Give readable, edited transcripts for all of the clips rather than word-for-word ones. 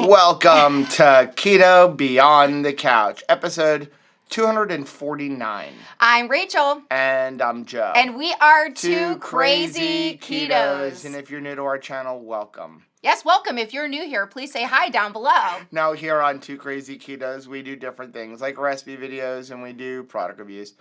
Welcome to Keto Beyond the Couch, episode 249. I'm Rachel. And I'm Joe. And we are two crazy ketos. And if you're new to our channel, welcome. Yes, welcome. If you're new here, please say hi down below. Now here on Two Crazy Ketos, we do different things like recipe videos and we do product reviews.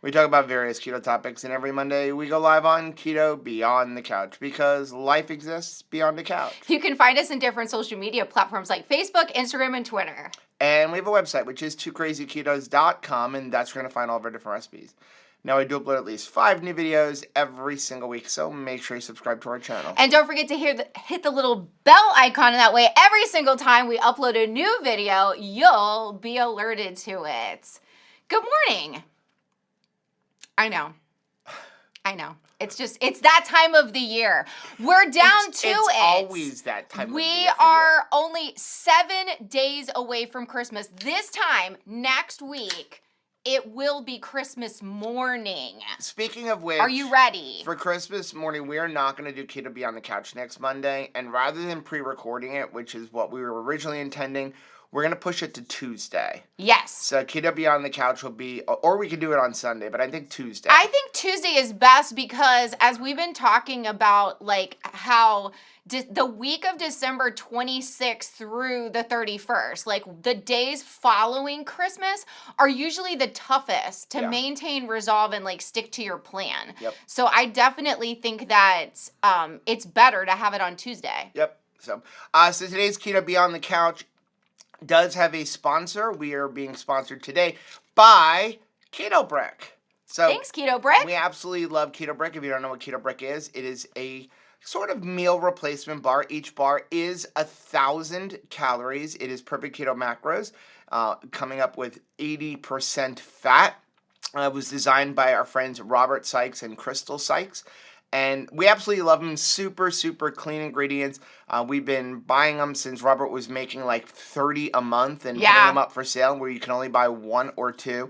We talk about various keto topics, and every Monday we go live on Keto Beyond the Couch because life exists beyond the couch. You can find us in different social media platforms like Facebook, Instagram, and Twitter. And we have a website, which is twocrazyketos.com, and that's where you're going to find all of our different recipes. Now, we do upload at least 5 new videos every single week, so make sure you subscribe to our channel. And don't forget to hit the little bell icon, and that way every single time we upload a new video, you'll be alerted to it. Good morning. I know. It's that time of the year. We're down to it. It's always that time of the year. We are only 7 days away from Christmas. This time, next week, it will be Christmas morning. Speaking of which, are you ready? For Christmas morning, we are not going to do Keto Beyond the Couch next Monday. And rather than pre-recording it, which is what we were originally intending, we're going to push it to Tuesday. Yes. So Keto Beyond the Couch will be, or we could do it on Sunday, but I think Tuesday. I think Tuesday is best because as we've been talking about, like, how the week of December 26th through the 31st, like the days following Christmas are usually the toughest to maintain resolve and like stick to your plan. Yep. So I definitely think that it's better to have it on Tuesday. Yep. So today's Keto Beyond the Couch does have a sponsor. We are being sponsored today by Keto Bre. So thanks, Keto Bre. We absolutely love Keto Bre. If you don't know what Keto Bre is, it is a sort of meal replacement bar. Each bar is 1,000 calories. It is perfect keto macros, coming up with 80% fat. It was designed by our friends Robert Sykes and Crystal Sykes. And we absolutely love them. Super, super clean ingredients. We've been buying them since Robert was making like 30 a month and putting them up for sale where you can only buy 1 or 2.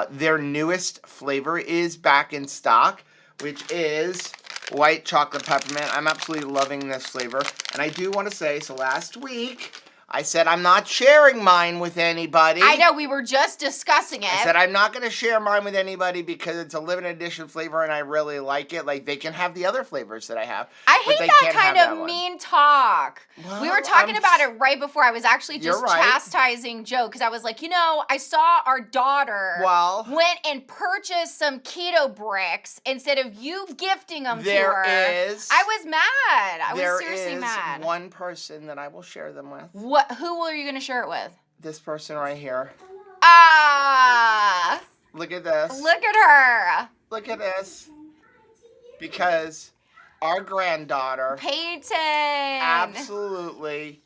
Their newest flavor is back in stock, which is white chocolate peppermint. I'm absolutely loving this flavor. And I do want to say, so last week I said I'm not sharing mine with anybody. I know, we were just discussing it. I said I'm not going to share mine with anybody because it's a limited edition flavor and I really like it. Like, they can have the other flavors that I have. I hate that kind of mean talk. Well, we were talking about it right before. I was actually just chastising Joe because I was like, I saw our daughter went and purchased some keto bricks instead of you gifting them to her. I was mad. I was seriously mad. There is one person that I will share them with. What? Who are you going to share it with? This person right here. Ah! Look at this. Look at her. Look at this. Because our granddaughter, Peyton, absolutely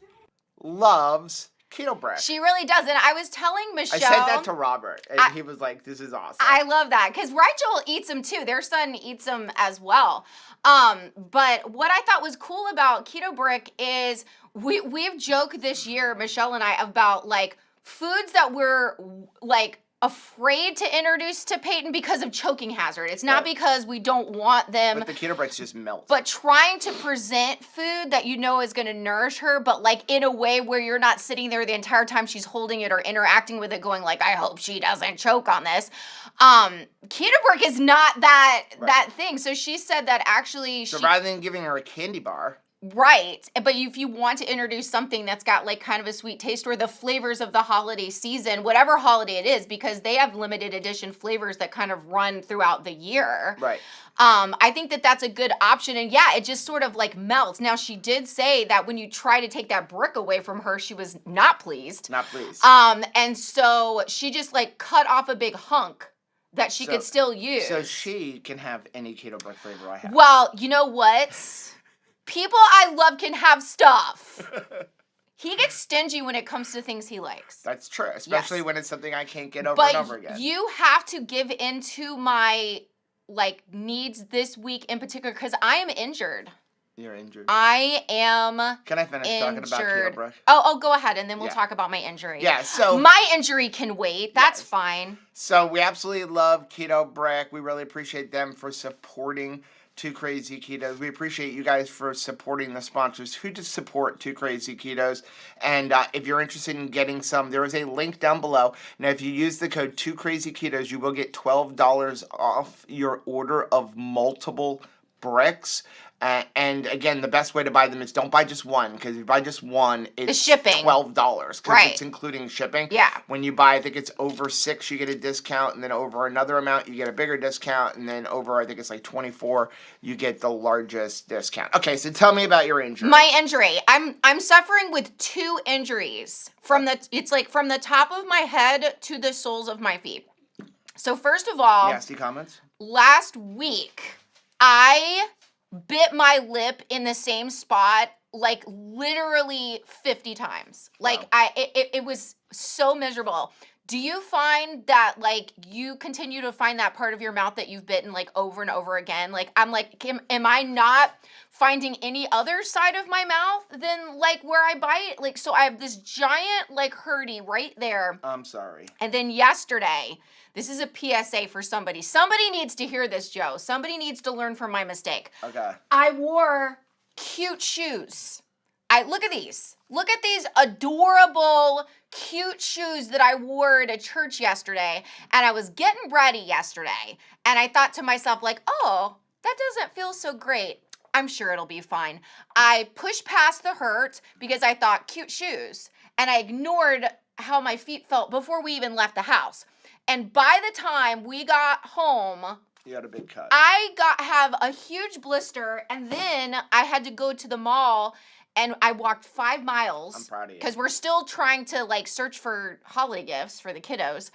loves Keto Bre. She really does. And I was telling Michelle. I said that to Robert, and he was like, this is awesome. I love that. Because Rachel eats them too. Their son eats them as well. But what I thought was cool about Keto Bre is we've joked this year, Michelle and I, about like foods that we're like afraid to introduce to Peyton because of choking hazard. It's not because we don't want them. But the Keto Bre's just melt. But trying to present food that you know is going to nourish her, but like in a way where you're not sitting there the entire time she's holding it or interacting with it going like, I hope she doesn't choke on this. Keto Bre is not that thing. So she said that actually So rather than giving her a candy bar. Right. But if you want to introduce something that's got like kind of a sweet taste or the flavors of the holiday season, whatever holiday it is, because they have limited edition flavors that kind of run throughout the year. Right. I think that that's a good option. And yeah, it just sort of like melts. Now, she did say that when you try to take that brick away from her, she was not pleased. Not pleased. And so she just like cut off a big hunk that she could still use. So she can have any Keto Bre flavor I have. Well, you know what? People I love can have stuff. He gets stingy when it comes to things he likes. That's true, especially when it's something I can't get over and over again. But you have to give into my like needs this week in particular because I am injured. You're injured. I am Can I finish talking about Keto Bre? Oh, go ahead, and then we'll talk about my injury. Yeah, so my injury can wait. That's fine. So we absolutely love Keto Bre. We really appreciate them for supporting Two Crazy Ketos. We appreciate you guys for supporting the sponsors who just support Two Crazy Ketos. And if you're interested in getting some, there is a link down below. Now, if you use the code Two Crazy Ketos, you will get $12 off your order of multiple bricks. And again, the best way to buy them is don't buy just one, because if you buy just one, it's shipping. $12 because Right. it's including shipping. Yeah. When you buy, I think it's over 6, you get a discount, and then over another amount, you get a bigger discount, and then over, I think it's like 24, you get the largest discount. Okay, so tell me about your injury. My injury. I'm suffering with 2 injuries from the top of my head to the soles of my feet. So first of all, Nasty comments? last week I bit my lip in the same spot like literally 50 times. Like Wow. it was so miserable. Do you find that like you continue to find that part of your mouth that you've bitten like over and over again? Like I'm like, am I not finding any other side of my mouth than like where I bite? Like, so I have this giant like hurdy right there. I'm sorry. And then yesterday, this is a PSA for somebody. Somebody needs to hear this, Joe. Somebody needs to learn from my mistake. Okay. I wore cute shoes. Look at these. Look at these adorable, cute shoes that I wore to church yesterday. And I was getting ready yesterday. And I thought to myself, like, oh, that doesn't feel so great. I'm sure it'll be fine. I pushed past the hurt because I thought cute shoes. And I ignored how my feet felt before we even left the house. And by the time we got home, You had a big cut. I have a huge blister, and then I had to go to the mall, and I walked 5 miles. I'm proud of you. Because we're still trying to like search for holiday gifts for the kiddos.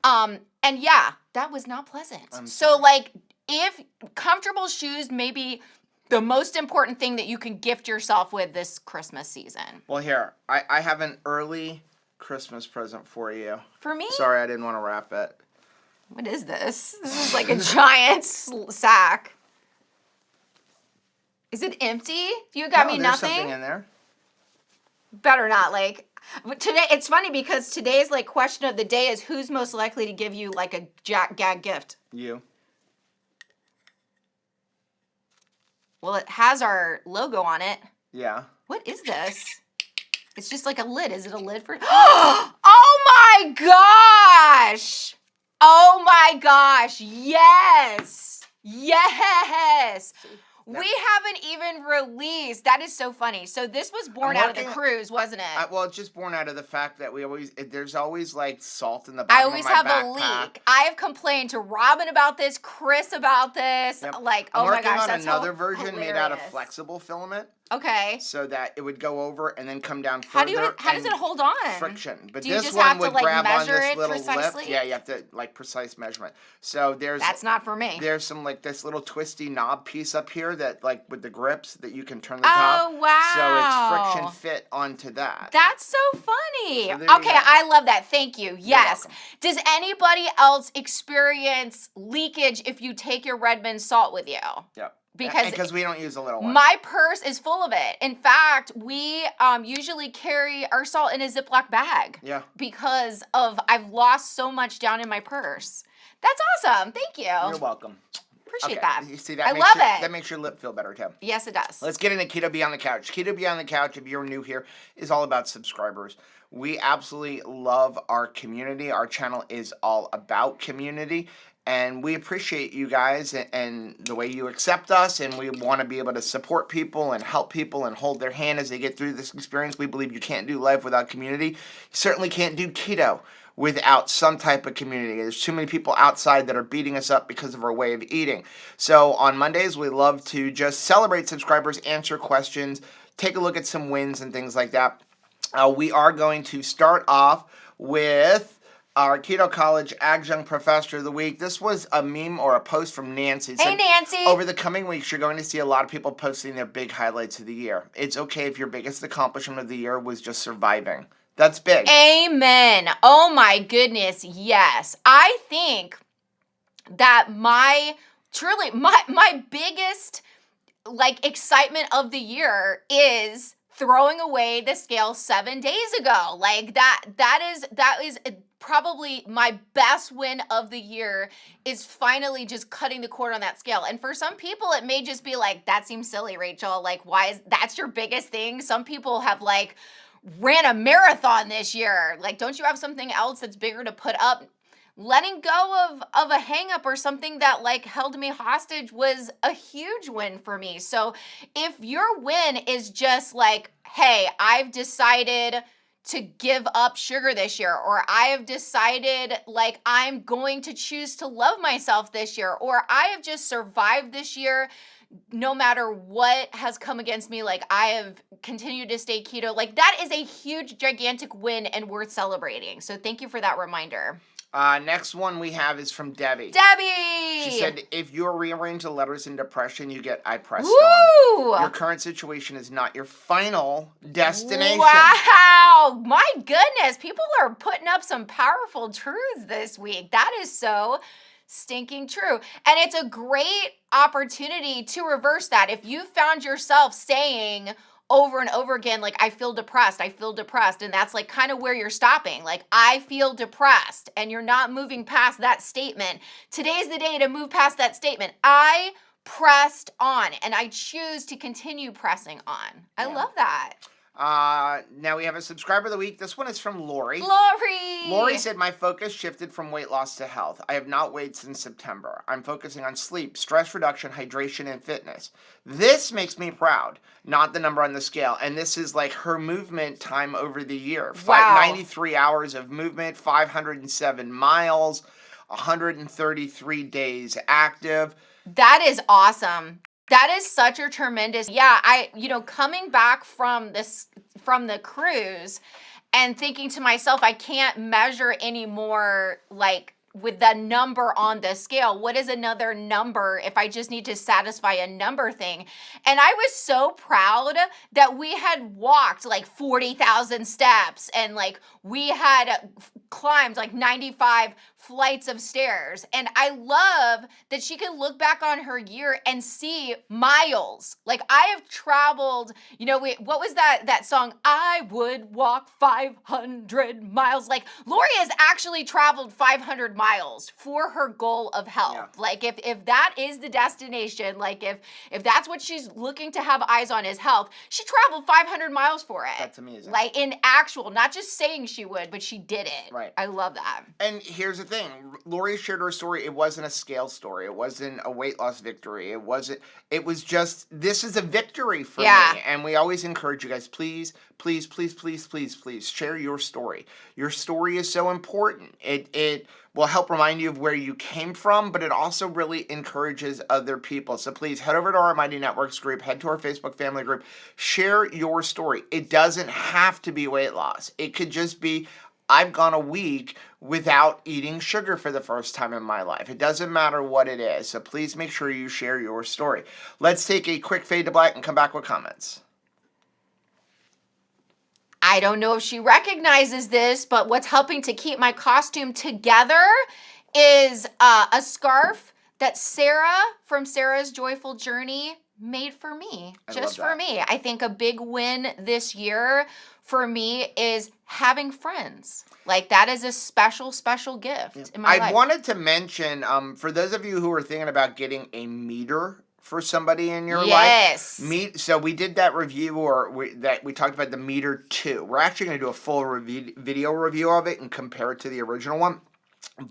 And yeah, that was not pleasant. I'm So sorry. like, if comfortable shoes may be the most important thing that you can gift yourself with this Christmas season. Well, here, I have an early Christmas present for you. For me? Sorry, I didn't want to wrap it. What is this? This is like a giant sack. Is it empty? You got No, me there's nothing? something in there. Better not, like. But today, it's funny because today's like question of the day is who's most likely to give you like a gag gift? You. Well, it has our logo on it. Yeah. What is this? It's just like a lid. Is it a lid for? Oh my gosh! Oh my gosh! Yes! Yes! We haven't even released. That is so funny. So this was born out of the cruise, wasn't it? Well, it's just born out of the fact that there's always like salt in the I bottom always of my have backpack. a leak. I have complained to Robin about this, Chris about this. Yep. Like, I'm oh my working gosh, on that's another version made out of hilarious. flexible filament, Okay. so that it would go over and then come down How further. does it hold on? Friction. But Do you this just one have to, would like, grab on measure this it little precisely? lip. Yeah, you have to like precise measurement. So That's not for me. there's some like this little twisty knob piece up here that like with the grips that you can turn the top. Oh, wow. So it's friction fit onto that. That's so funny. So there you Okay, go. I love that. Thank you. Yes. welcome. Does anybody else experience leakage if you take your Redmond salt with you? Yep. Because we don't use a little one. my purse is full of it. In fact, we usually carry our salt in a Ziploc bag. Yeah. Because I've lost so much down in my purse. That's awesome. Thank you. You're welcome. Appreciate that. You see, I makes love your, it. That makes your lip feel better, too. Yes, it does. Let's get into Keto Beyond the Couch. Keto Beyond the Couch, if you're new here, is all about subscribers. We absolutely love our community. Our channel is all about community. And we appreciate you guys and the way you accept us. And we want to be able to support people and help people and hold their hand as they get through this experience. We believe you can't do life without community. You certainly can't do keto without some type of community. There's too many people outside that are beating us up because of our way of eating. So on Mondays, we love to just celebrate subscribers, answer questions, take a look at some wins and things like that. We are going to start off with our Keto College Adjunct Professor of the Week. This was a meme or a post from Nancy. Hey, Nancy. Over the coming weeks, you're going to see a lot of people posting their big highlights of the year. It's okay if your biggest accomplishment of the year was just surviving. That's big. Amen. Oh my goodness, yes. I think that my biggest like excitement of the year is throwing away the scale 7 days ago. Like that is probably my best win of the year, is finally just cutting the cord on that scale. And for some people, it may just be like, that seems silly, Rachel. Like, why is that's your biggest thing? Some people have like ran a marathon this year. Like, don't you have something else that's bigger to put up? Letting go of a hang up or something that like held me hostage was a huge win for me. So if your win is just like, hey, I've decided to give up sugar this year, or I have decided like I'm going to choose to love myself this year, or I have just survived this year no matter what has come against me, like I have continued to stay keto, like that is a huge, gigantic win and worth celebrating. So thank you for that reminder. Next one we have is from Debbie. Debbie! She said, if you rearrange the letters in depression, you get I pressed Woo! on. Your current situation is not your final destination. Wow! My goodness, people are putting up some powerful truths this week. That is so stinking true. And it's a great opportunity to reverse that. If you found yourself saying over and over again, like, I feel depressed, and that's like kind of where you're stopping. Like, I feel depressed, and you're not moving past that statement. Today's the day to move past that statement. I pressed on, and I choose to continue pressing on. I love that. Now we have a subscriber of the week. This one is from Lori. Lori said, my focus shifted from weight loss to health. I have not weighed since September. I'm focusing on sleep, stress reduction, hydration, and fitness. This makes me proud, not the number on the scale. And this is like her movement time over the year. Wow. 93 hours of movement, 507 miles, 133 days active. That is awesome. That is such a tremendous, coming back from the cruise and thinking to myself, I can't measure anymore, like, with the number on the scale. What is another number if I just need to satisfy a number thing? And I was so proud that we had walked like 40,000 steps, and like we had climbed like 95 flights of stairs. And I love that she can look back on her year and see miles. Like, I have traveled, what was that song? I would walk 500 miles. Like, Lori has actually traveled 500 miles for her goal of health. Yeah. Like, if that is the destination, like if that's what she's looking to have eyes on is health, she traveled 500 miles for it. That's amazing. Like, in actual, not just saying she would, but she did it. Right. I love that. And here's the thing. Lori shared her story. It wasn't a scale story. It wasn't a weight loss victory. It was just, this is a victory for me. And we always encourage you guys, please share your story. Your story is so important. It will help remind you of where you came from, but it also really encourages other people. So please head over to our Mighty Networks group, head to our Facebook family group, share your story. It doesn't have to be weight loss. It could just be, I've gone a week without eating sugar for the first time in my life. It doesn't matter what it is. So please make sure you share your story. Let's take a quick fade to black and come back with comments. I don't know if she recognizes this, but what's helping to keep my costume together is a scarf that Sarah from Sarah's Joyful Journey made for me, just for me. I think a big win this year for me is having friends. Like, that is a special, special gift in my life. I wanted to mention, for those of you who are thinking about getting a meter for somebody in your life. So we did that review, we talked about the Meter 2. We're actually going to do a full video review of it and compare it to the original one.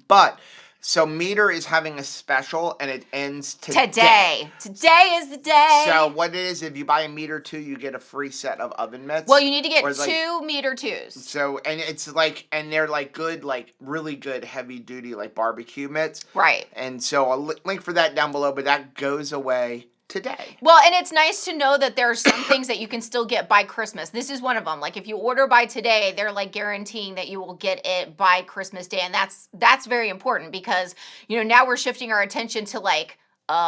But so Meter is having a special, and it ends today. Today is the day. So what it is, if you buy a Meter 2, you get a free set of oven mitts. Well, you need to get two Meter 2s. So, and it's like, and they're like good, like really good heavy duty, like barbecue mitts. Right. And so I'll link for that down below, but that goes away today. Well, and it's nice to know that there are some things that you can still get by Christmas. This is one of them. Like, if you order by today, they're like guaranteeing that you will get it by Christmas Day. And that's very important because, now we're shifting our attention to like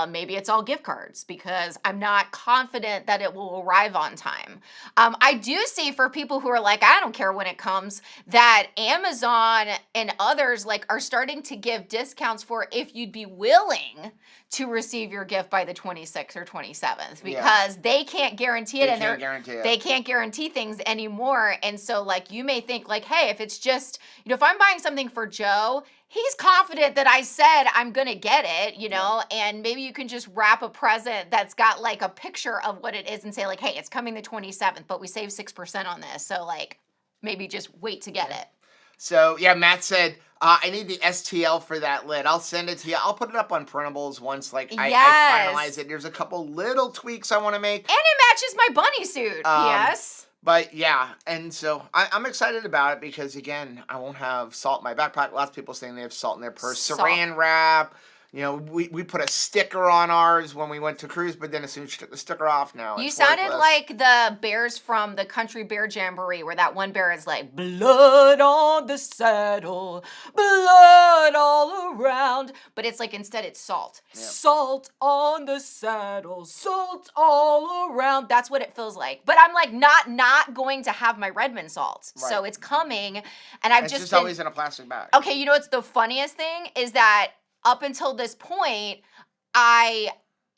maybe it's all gift cards because I'm not confident that it will arrive on time. I do see for people who are like, I don't care when it comes, that Amazon and others like are starting to give discounts for if you'd be willing to receive your gift by the 26th or 27th because they can't guarantee it they can't guarantee things anymore. And so like you may think like, hey, if it's just, if I'm buying something for Joe, he's confident that I said I'm going to get it, and maybe you can just wrap a present that's got like a picture of what it is and say like, hey, it's coming the 27th, but we saved 6% on this. So like maybe just wait to get it. So yeah, Matt said, I need the STL for that lid. I'll send it to you. I'll put it up on printables once I finalize it. There's a couple little tweaks I want to make. And it matches my bunny suit, yes. But yeah, and so I'm excited about it because, again, I won't have salt in my backpack. Lots of people saying they have salt in their purse. Saran wrap. We put a sticker on ours when we went to cruise, but then as soon as you took the sticker off, now you it's sounded worthless. like the bears from the Country Bear Jamboree, where that one bear is like, blood on the saddle, blood all around. But it's like instead it's salt. Yeah. Salt on the saddle, salt all around. That's what it feels like. But I'm like not going to have my Redmond salt. Right. So it's coming, and it's just always in a plastic bag. Okay, what's the funniest thing is that up until this point, I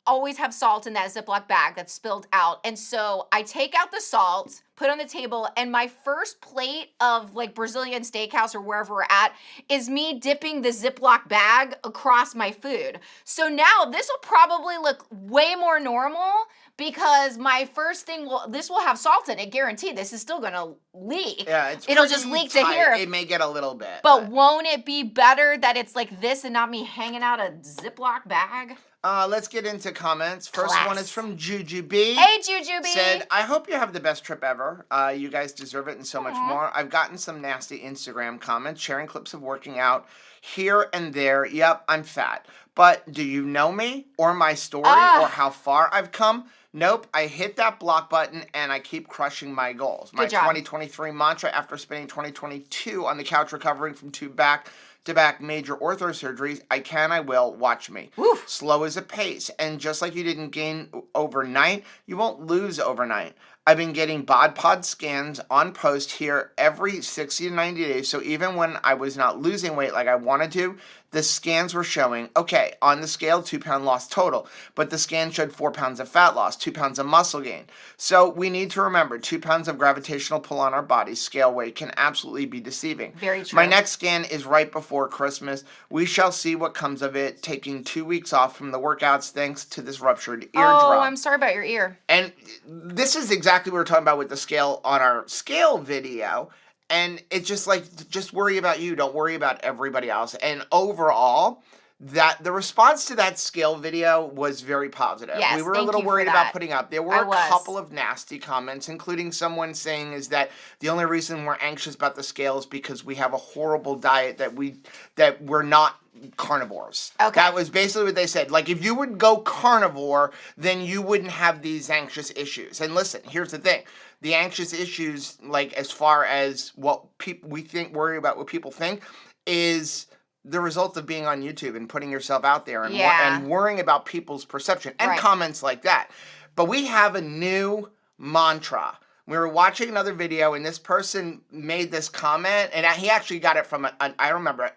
always have salt in that Ziploc bag that's spilled out. And so I take out the salt, put it on the table, and my first plate of like Brazilian steakhouse or wherever we're at is me dipping the Ziploc bag across my food. So now this will probably look way more normal because my first thing this will have salt in it, guaranteed. This is still gonna leak. Yeah, it'll just leak tight to here. It may get a little bit. But won't it be better that it's like this and not me hanging out a Ziploc bag? Let's get into comments. First one is from Jujubee. Hey, Jujubee. Said, I hope you have the best trip ever. You guys deserve it and so much more. I've gotten some nasty Instagram comments sharing clips of working out here and there. Yep, I'm fat. But do you know me or my story or how far I've come? Nope, I hit that block button and I keep crushing my goals. My 2023 mantra after spending 2022 on the couch recovering from 2 back-to-back major ortho surgeries, I will, watch me. Oof. Slow as a pace. And just like you didn't gain overnight, you won't lose overnight. I've been getting bod pod scans on post here every 60 to 90 days. So even when I was not losing weight like I wanted to, the scans were showing, okay, on the scale, 2-pound loss total. But the scan showed 4 pounds of fat loss, 2 pounds of muscle gain. So we need to remember 2 pounds of gravitational pull on our bodies, scale weight, can absolutely be deceiving. Very true. My next scan is right before Christmas. We shall see what comes of it, taking 2 weeks off from the workouts thanks to this ruptured eardrum. Oh, I'm sorry about your ear. And this is exactly what we're talking about with the scale on our scale video. And it's just like, just worry about you. Don't worry about everybody else. And overall, that the response to that scale video was very positive. Yes, we were a little worried about putting up. There were a couple of nasty comments, including someone saying is that the only reason we're anxious about the scale is because we have a horrible diet that we're not carnivores. Okay. That was basically what they said. Like, if you would go carnivore, then you wouldn't have these anxious issues. And listen, here's the thing. The anxious issues, like as far as what people worry about what people think, is the result of being on YouTube and putting yourself out there and worrying about people's perception and comments like that. But we have a new mantra. We were watching another video and this person made this comment, and he actually got it from I remember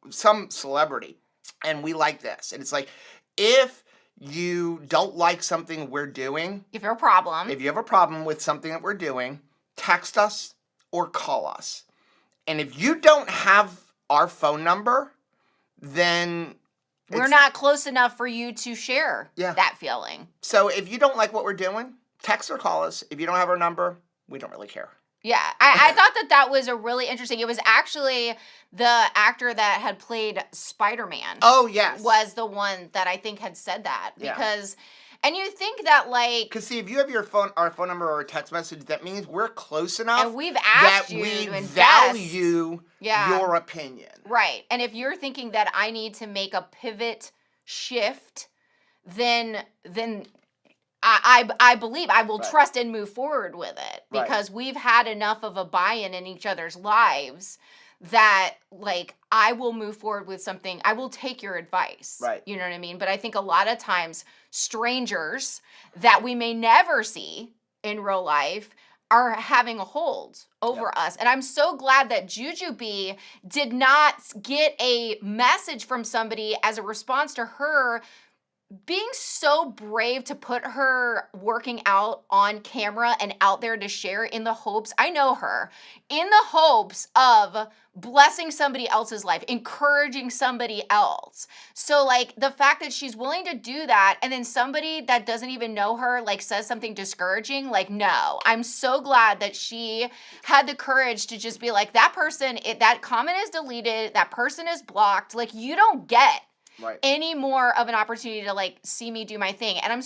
some celebrity, and we like this. And it's like, if you don't like something we're doing, if you have a problem with something that we're doing, text us or call us. And if you don't have our phone number, then we're not close enough for you to share that feeling. So if you don't like what we're doing, text or call us. If you don't have our number, we don't really care. Yeah, I thought that was a really interesting. It was actually the actor that had played Spider-Man. Oh, yes. Was the one that I think had said that. Because, and you think that like... Because see, if you have our phone number or a text message, that means we're close enough. And we've asked you that we invest. value your opinion. Right. And if you're thinking that I need to make a pivot shift, then I believe I will trust and move forward with it because we've had enough of a buy-in in each other's lives that like I will move forward with something. I will take your advice. Right. You know what I mean? But I think a lot of times strangers that we may never see in real life are having a hold over us. And I'm so glad that Jujubee did not get a message from somebody as a response to her being so brave to put her working out on camera and out there to share in the hopes, I know her, in the hopes of blessing somebody else's life, encouraging somebody else. So like the fact that she's willing to do that and then somebody that doesn't even know her like says something discouraging, like no, I'm so glad that she had the courage to just be like, that person, that comment is deleted, that person is blocked, like you don't get any more of an opportunity to like see me do my thing. And I'm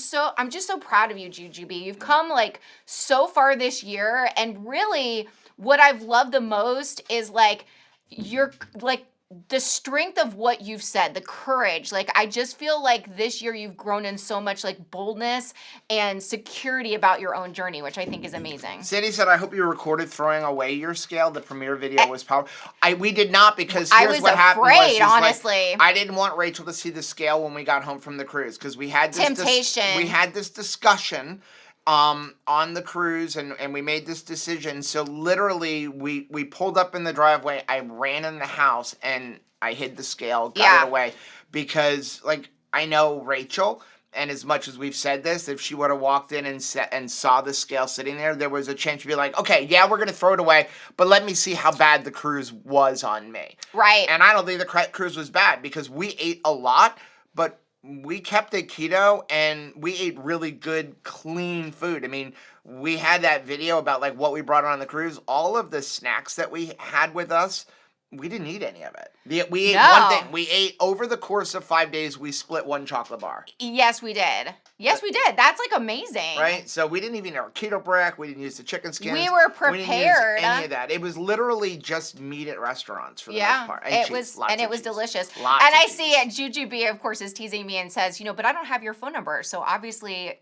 just so proud of you, Jujubee. You've come like so far this year, and really what I've loved the most is like you're like the strength of what you've said, the courage. Like I just feel like this year you've grown in so much like boldness and security about your own journey, which I think is amazing. Sandy said, I hope you recorded throwing away your scale. The premiere video was powerful. We did not, because here's what happened. I was afraid, honestly. Like, I didn't want Rachel to see the scale when we got home from the cruise, because we had this temptation. We had this discussion on the cruise, and we made this decision. So literally we pulled up in the driveway. I ran in the house and I hid the scale, got it away, because like I know Rachel, and as much as we've said this, if she would have walked in and saw the scale sitting there was a chance to be like, okay, yeah, we're going to throw it away, but let me see how bad the cruise was on me. Right. And I don't think the cruise was bad, because we ate a lot, but we kept it keto, and we ate really good, clean food. I mean, we had that video about like what we brought on the cruise. All of the snacks that we had with us, we didn't eat any of it. We ate one thing. We ate over the course of 5 days. We split one chocolate bar. Yes, we did. Yes, we did. That's like amazing. Right? So we didn't even eat our Keto Bre. We didn't use the chicken skins. We were prepared. We didn't use any of that. It was literally just meat at restaurants for the most part. And it was delicious. Lots and of I cheese. see it. Jujubee, of course, is teasing me and says, but I don't have your phone number. So obviously,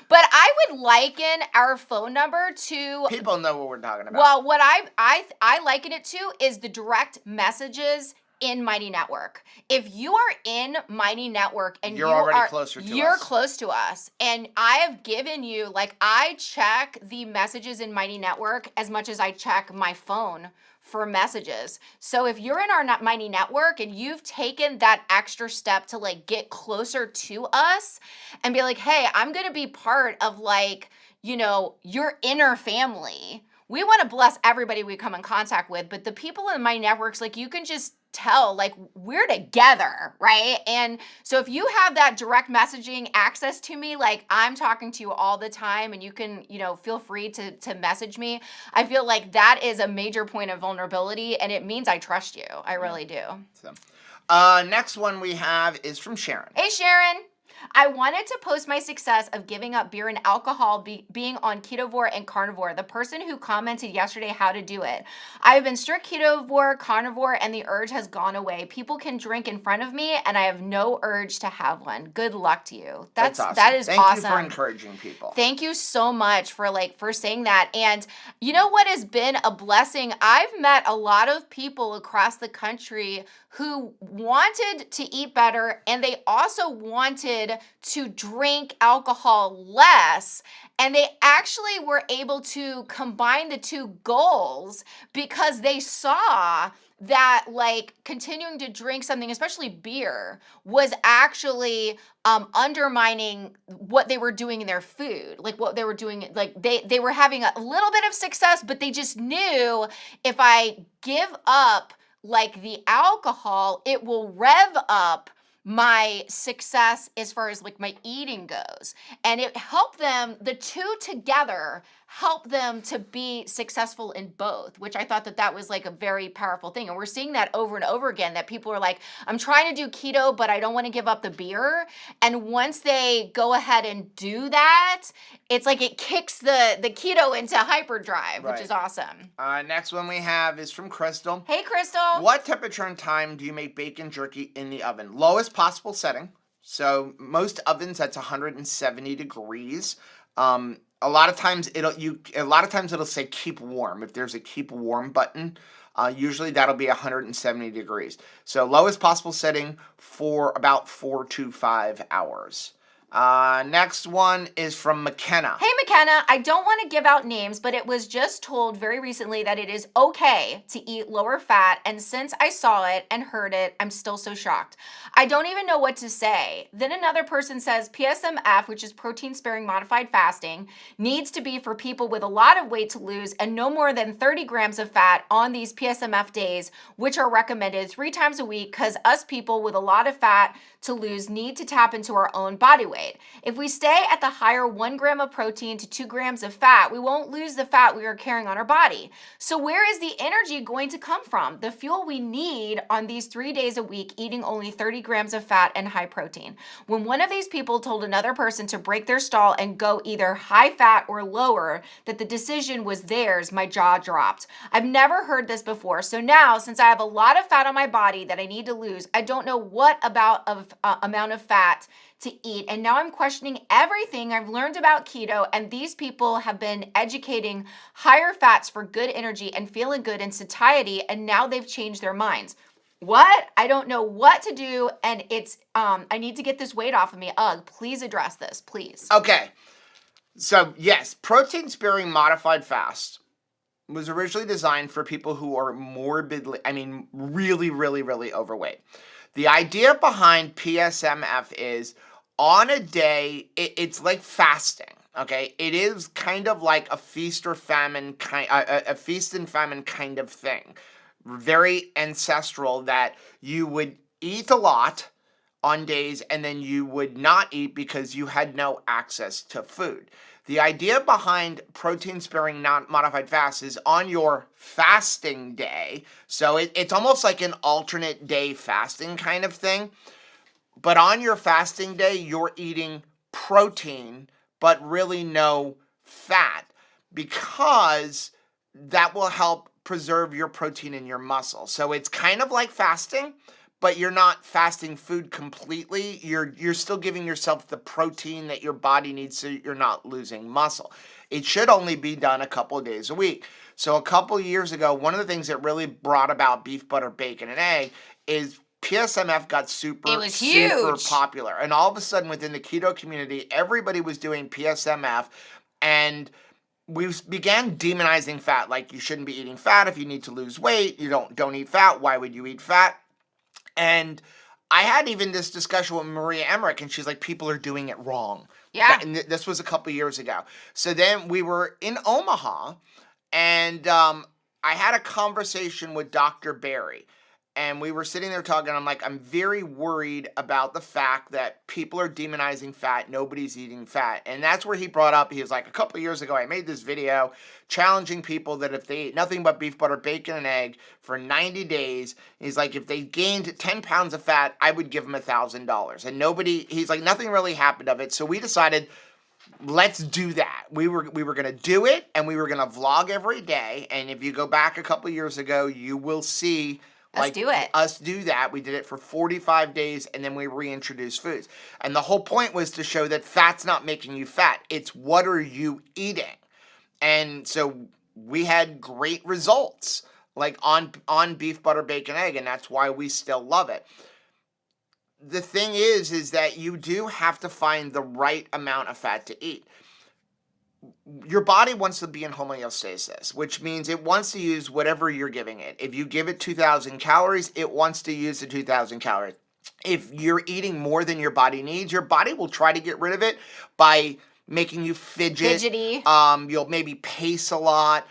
But I would liken our phone number to people know what we're talking about. Well, what I liken it to is the direct messages in Mighty Network. If you are in Mighty Network and you're already closer to us. You're close to us. And I have given you, like, I check the messages in Mighty Network as much as I check my phone for messages. So if you're in our Mighty Network and you've taken that extra step to like get closer to us and be like, hey, I'm going to be part of like, your inner family. We want to bless everybody we come in contact with, but the people in my networks, like you can just tell, like we're together, right? And so if you have that direct messaging access to me, like I'm talking to you all the time and you can, feel free to message me. I feel like that is a major point of vulnerability and it means I trust you. I really do. So, next one we have is from Sharon. Hey, Sharon. I wanted to post my success of giving up beer and alcohol being on ketovore and carnivore. The person who commented yesterday how to do it. I've been strict ketovore, carnivore, and the urge has gone away. People can drink in front of me, and I have no urge to have one. Good luck to you. That's awesome. That is awesome. Thank you for encouraging people. Thank you so much for saying that. And you know what has been a blessing? I've met a lot of people across the country who wanted to eat better, and they also wanted to drink alcohol less, and they actually were able to combine the two goals because they saw that like continuing to drink something, especially beer, was actually undermining what they were doing in their food, like what they were doing. Like they were having a little bit of success, but they just knew if I give up like the alcohol, it will rev up my success as far as like my eating goes. And it helped them, the two together help them to be successful in both, which I thought that was like a very powerful thing. And we're seeing that over and over again, that people are like, I'm trying to do keto, but I don't want to give up the beer. And once they go ahead and do that, it's like it kicks the keto into hyperdrive, which is awesome. Next one we have is from Crystal. Hey, Crystal. What temperature and time do you make bacon jerky in the oven? Lowest possible setting. So most ovens, that's 170 degrees. A lot of times it'll say keep warm if there's a keep warm button Usually that'll be 170 degrees. So lowest possible setting for about 4 to 5 hours. Next one is from McKenna. Hey, McKenna, I don't want to give out names, but it was just told very recently that it is okay to eat lower fat. And since I saw it and heard it, I'm still so shocked. I don't even know what to say. Then another person says PSMF, which is protein sparing modified fasting, needs to be for people with a lot of weight to lose and no more than 30 grams of fat on these PSMF days, which are recommended 3 times a week because us people with a lot of fat to lose need to tap into our own body weight. If we stay at the higher 1 gram of protein to 2 grams of fat, we won't lose the fat we are carrying on our body. So where is the energy going to come from? The fuel we need on these 3 days a week eating only 30 grams of fat and high protein. When one of these people told another person to break their stall and go either high fat or lower, that the decision was theirs, my jaw dropped. I've never heard this before. So now, since I have a lot of fat on my body that I need to lose, I don't know what amount of fat to eat. And now I'm questioning everything I've learned about keto, and these people have been educating higher fats for good energy and feeling good in satiety, and now they've changed their minds. What? I don't know what to do, and it's I need to get this weight off of me. Ugh, please address this, please. Okay. So, yes, protein sparing modified fast was originally designed for people who are really, really, really overweight. The idea behind PSMF is on a day, it's like fasting. Okay, it is kind of like a feast and famine kind of thing. Very ancestral, that you would eat a lot on days and then you would not eat because you had no access to food. The idea behind protein sparing modified fast is on your fasting day. So it's almost like an alternate day fasting kind of thing. But on your fasting day, you're eating protein, but really no fat, because that will help preserve your protein in your muscle. So it's kind of like fasting, but you're not fasting food completely. You're still giving yourself the protein that your body needs, so you're not losing muscle. It should only be done a couple of days a week. So a couple of years ago, one of the things that really brought about beef, butter, bacon, and egg is PSMF got super popular. And all of a sudden within the keto community, everybody was doing PSMF, and we began demonizing fat. Like, you shouldn't be eating fat if you need to lose weight. You don't eat fat. Why would you eat fat? And I had even this discussion with Maria Emmerich, and she's like, people are doing it wrong. Yeah. And this was a couple years ago. So then we were in Omaha, and I had a conversation with Dr. Barry. And we were sitting there talking. I'm like, I'm very worried about the fact that people are demonizing fat. Nobody's eating fat. And that's where he brought up, he was like, a couple of years ago, I made this video challenging people that if they ate nothing but beef, butter, bacon, and egg for 90 days, he's like, if they gained 10 pounds of fat, I would give them $1,000. And he's like, nothing really happened of it. So we decided, let's do that. We were going to do it, and we were going to vlog every day. And if you go back a couple of years ago, you will see Us do that. We did it for 45 days, and then we reintroduced foods. And the whole point was to show that fat's not making you fat. It's what are you eating? And so we had great results, like on beef, butter, bacon, egg, and that's why we still love it. The thing is that you do have to find the right amount of fat to eat. Your body wants to be in homeostasis, which means it wants to use whatever you're giving it. If you give it 2,000 calories, it wants to use the 2,000 calories. If you're eating more than your body needs, your body will try to get rid of it by making you fidgety. You'll maybe pace a lot.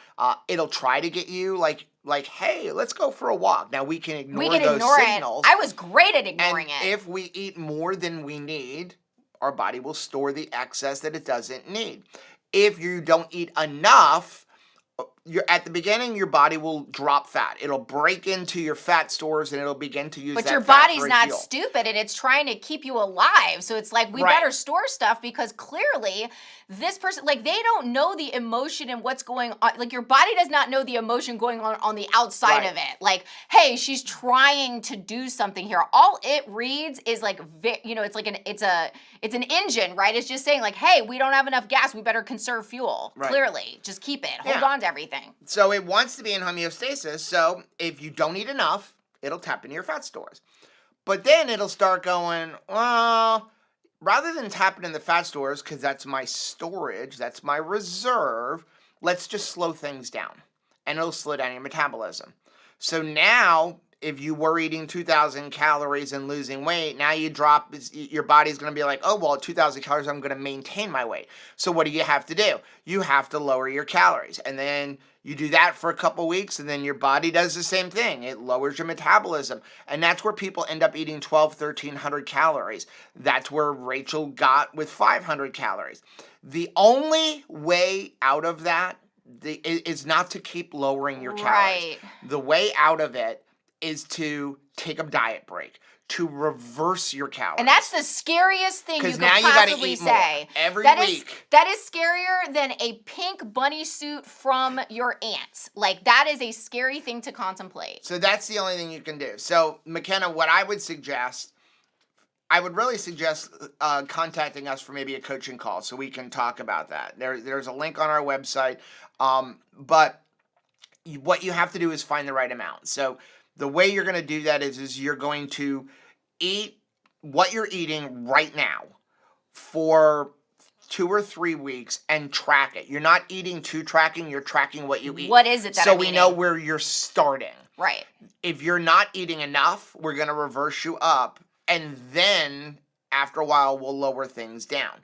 It'll try to get you like, hey, let's go for a walk. Now we can ignore those signals. I was great at ignoring it. If we eat more than we need, our body will store the excess that it doesn't need. If you don't eat enough, at the beginning, your body will drop fat. It'll break into your fat stores, and it'll begin to use that fat for fuel. But your body's not stupid, and it's trying to keep you alive. So it's like, we better store stuff, because clearly this person, like, they don't know the emotion and what's going on. Like, your body does not know the emotion going on the outside of it. Like, hey, she's trying to do something here. All it reads is like, it's like it's an engine, right? It's just saying like, hey, we don't have enough gas. We better conserve fuel. Clearly, just keep it. Hold on to everything. Interesting. So it wants to be in homeostasis. So if you don't eat enough, it'll tap into your fat stores. But then it'll start going, well, rather than tapping in the fat stores, because that's my storage, that's my reserve, let's just slow things down. And it'll slow down your metabolism. So now, if you were eating 2,000 calories and losing weight, now you drop, your body's going to be like, oh, well, 2,000 calories, I'm going to maintain my weight. So what do you have to do? You have to lower your calories. And then you do that for a couple weeks, and then your body does the same thing. It lowers your metabolism. And that's where people end up eating 1,300 calories. That's where Rachel got with 500 calories. The only way out of that is not to keep lowering your calories. Right. The way out of it is to take a diet break, to reverse your calories. And that's the scariest thing you could now you gotta possibly eat say. more every That week. That is scarier than a pink bunny suit from your aunt. Like, that is a scary thing to contemplate. So that's the only thing you can do. So, McKenna, what I would suggest, I would really suggest contacting us for maybe a coaching call so we can talk about that. There's a link on our website. But what you have to do is find the right amount. So the way you're going to do that is you're going to eat what you're eating right now for 2 or 3 weeks and track it. You're not eating to tracking, you're tracking what you eat. What is it that so I'm we eating? know where you're starting. Right. If you're not eating enough, we're going to reverse you up, and then after a while we'll lower things down.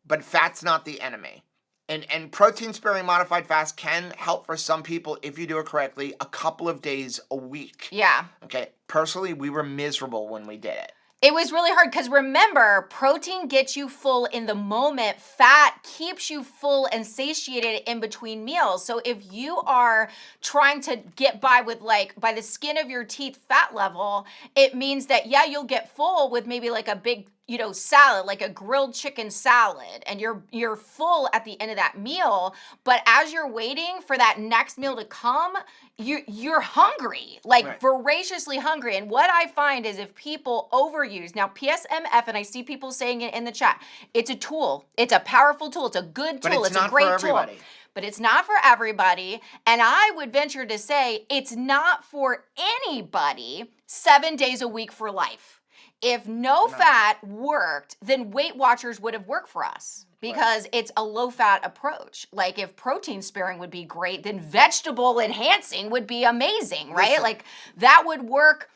But fat's not the enemy. And protein sparing modified fast can help for some people if you do it correctly, a couple of days a week. Yeah. Okay. Personally, we were miserable when we did it. It was really hard because remember, protein gets you full in the moment. Fat keeps you full and satiated in between meals. So if you are trying to get by with by the skin of your teeth fat level, it means that, yeah, you'll get full with maybe like a big, salad, like a grilled chicken salad, and you're full at the end of that meal. But as you're waiting for that next meal to come, you're hungry, Right. voraciously hungry. And what I find is if people overuse, now PSMF, and I see people saying it in the chat, it's a tool. It's a powerful tool. It's a good tool. But it's not a great for tool. everybody. But it's not for everybody. And I would venture to say it's not for anybody 7 days a week for life. If no fat worked, then Weight Watchers would have worked for us because it's a low-fat approach. Like, if protein sparing would be great, then vegetable enhancing would be amazing, right? Listen. Like, that would work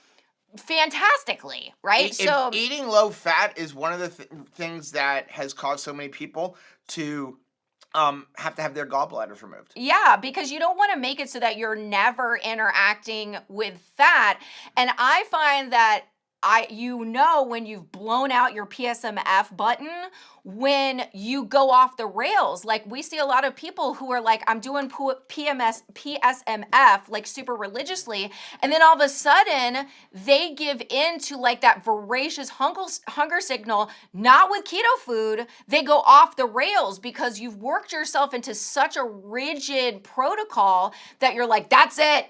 fantastically, right? So eating low fat is one of the things that has caused so many people to have to have their gallbladders removed. Yeah, because you don't want to make it so that you're never interacting with fat. And I find that when you've blown out your PSMF button, when you go off the rails. Like, we see a lot of people who are like, I'm doing PSMF like super religiously, and then all of a sudden they give in to like that voracious hunger signal, not with keto food. They go off the rails because you've worked yourself into such a rigid protocol that you're like, that's it.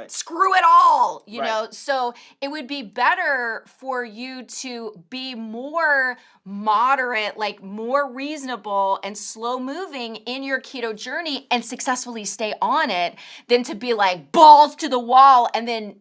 Screw it all, you know? So it would be better for you to be more moderate, like more reasonable and slow moving in your keto journey and successfully stay on it than to be like balls to the wall and then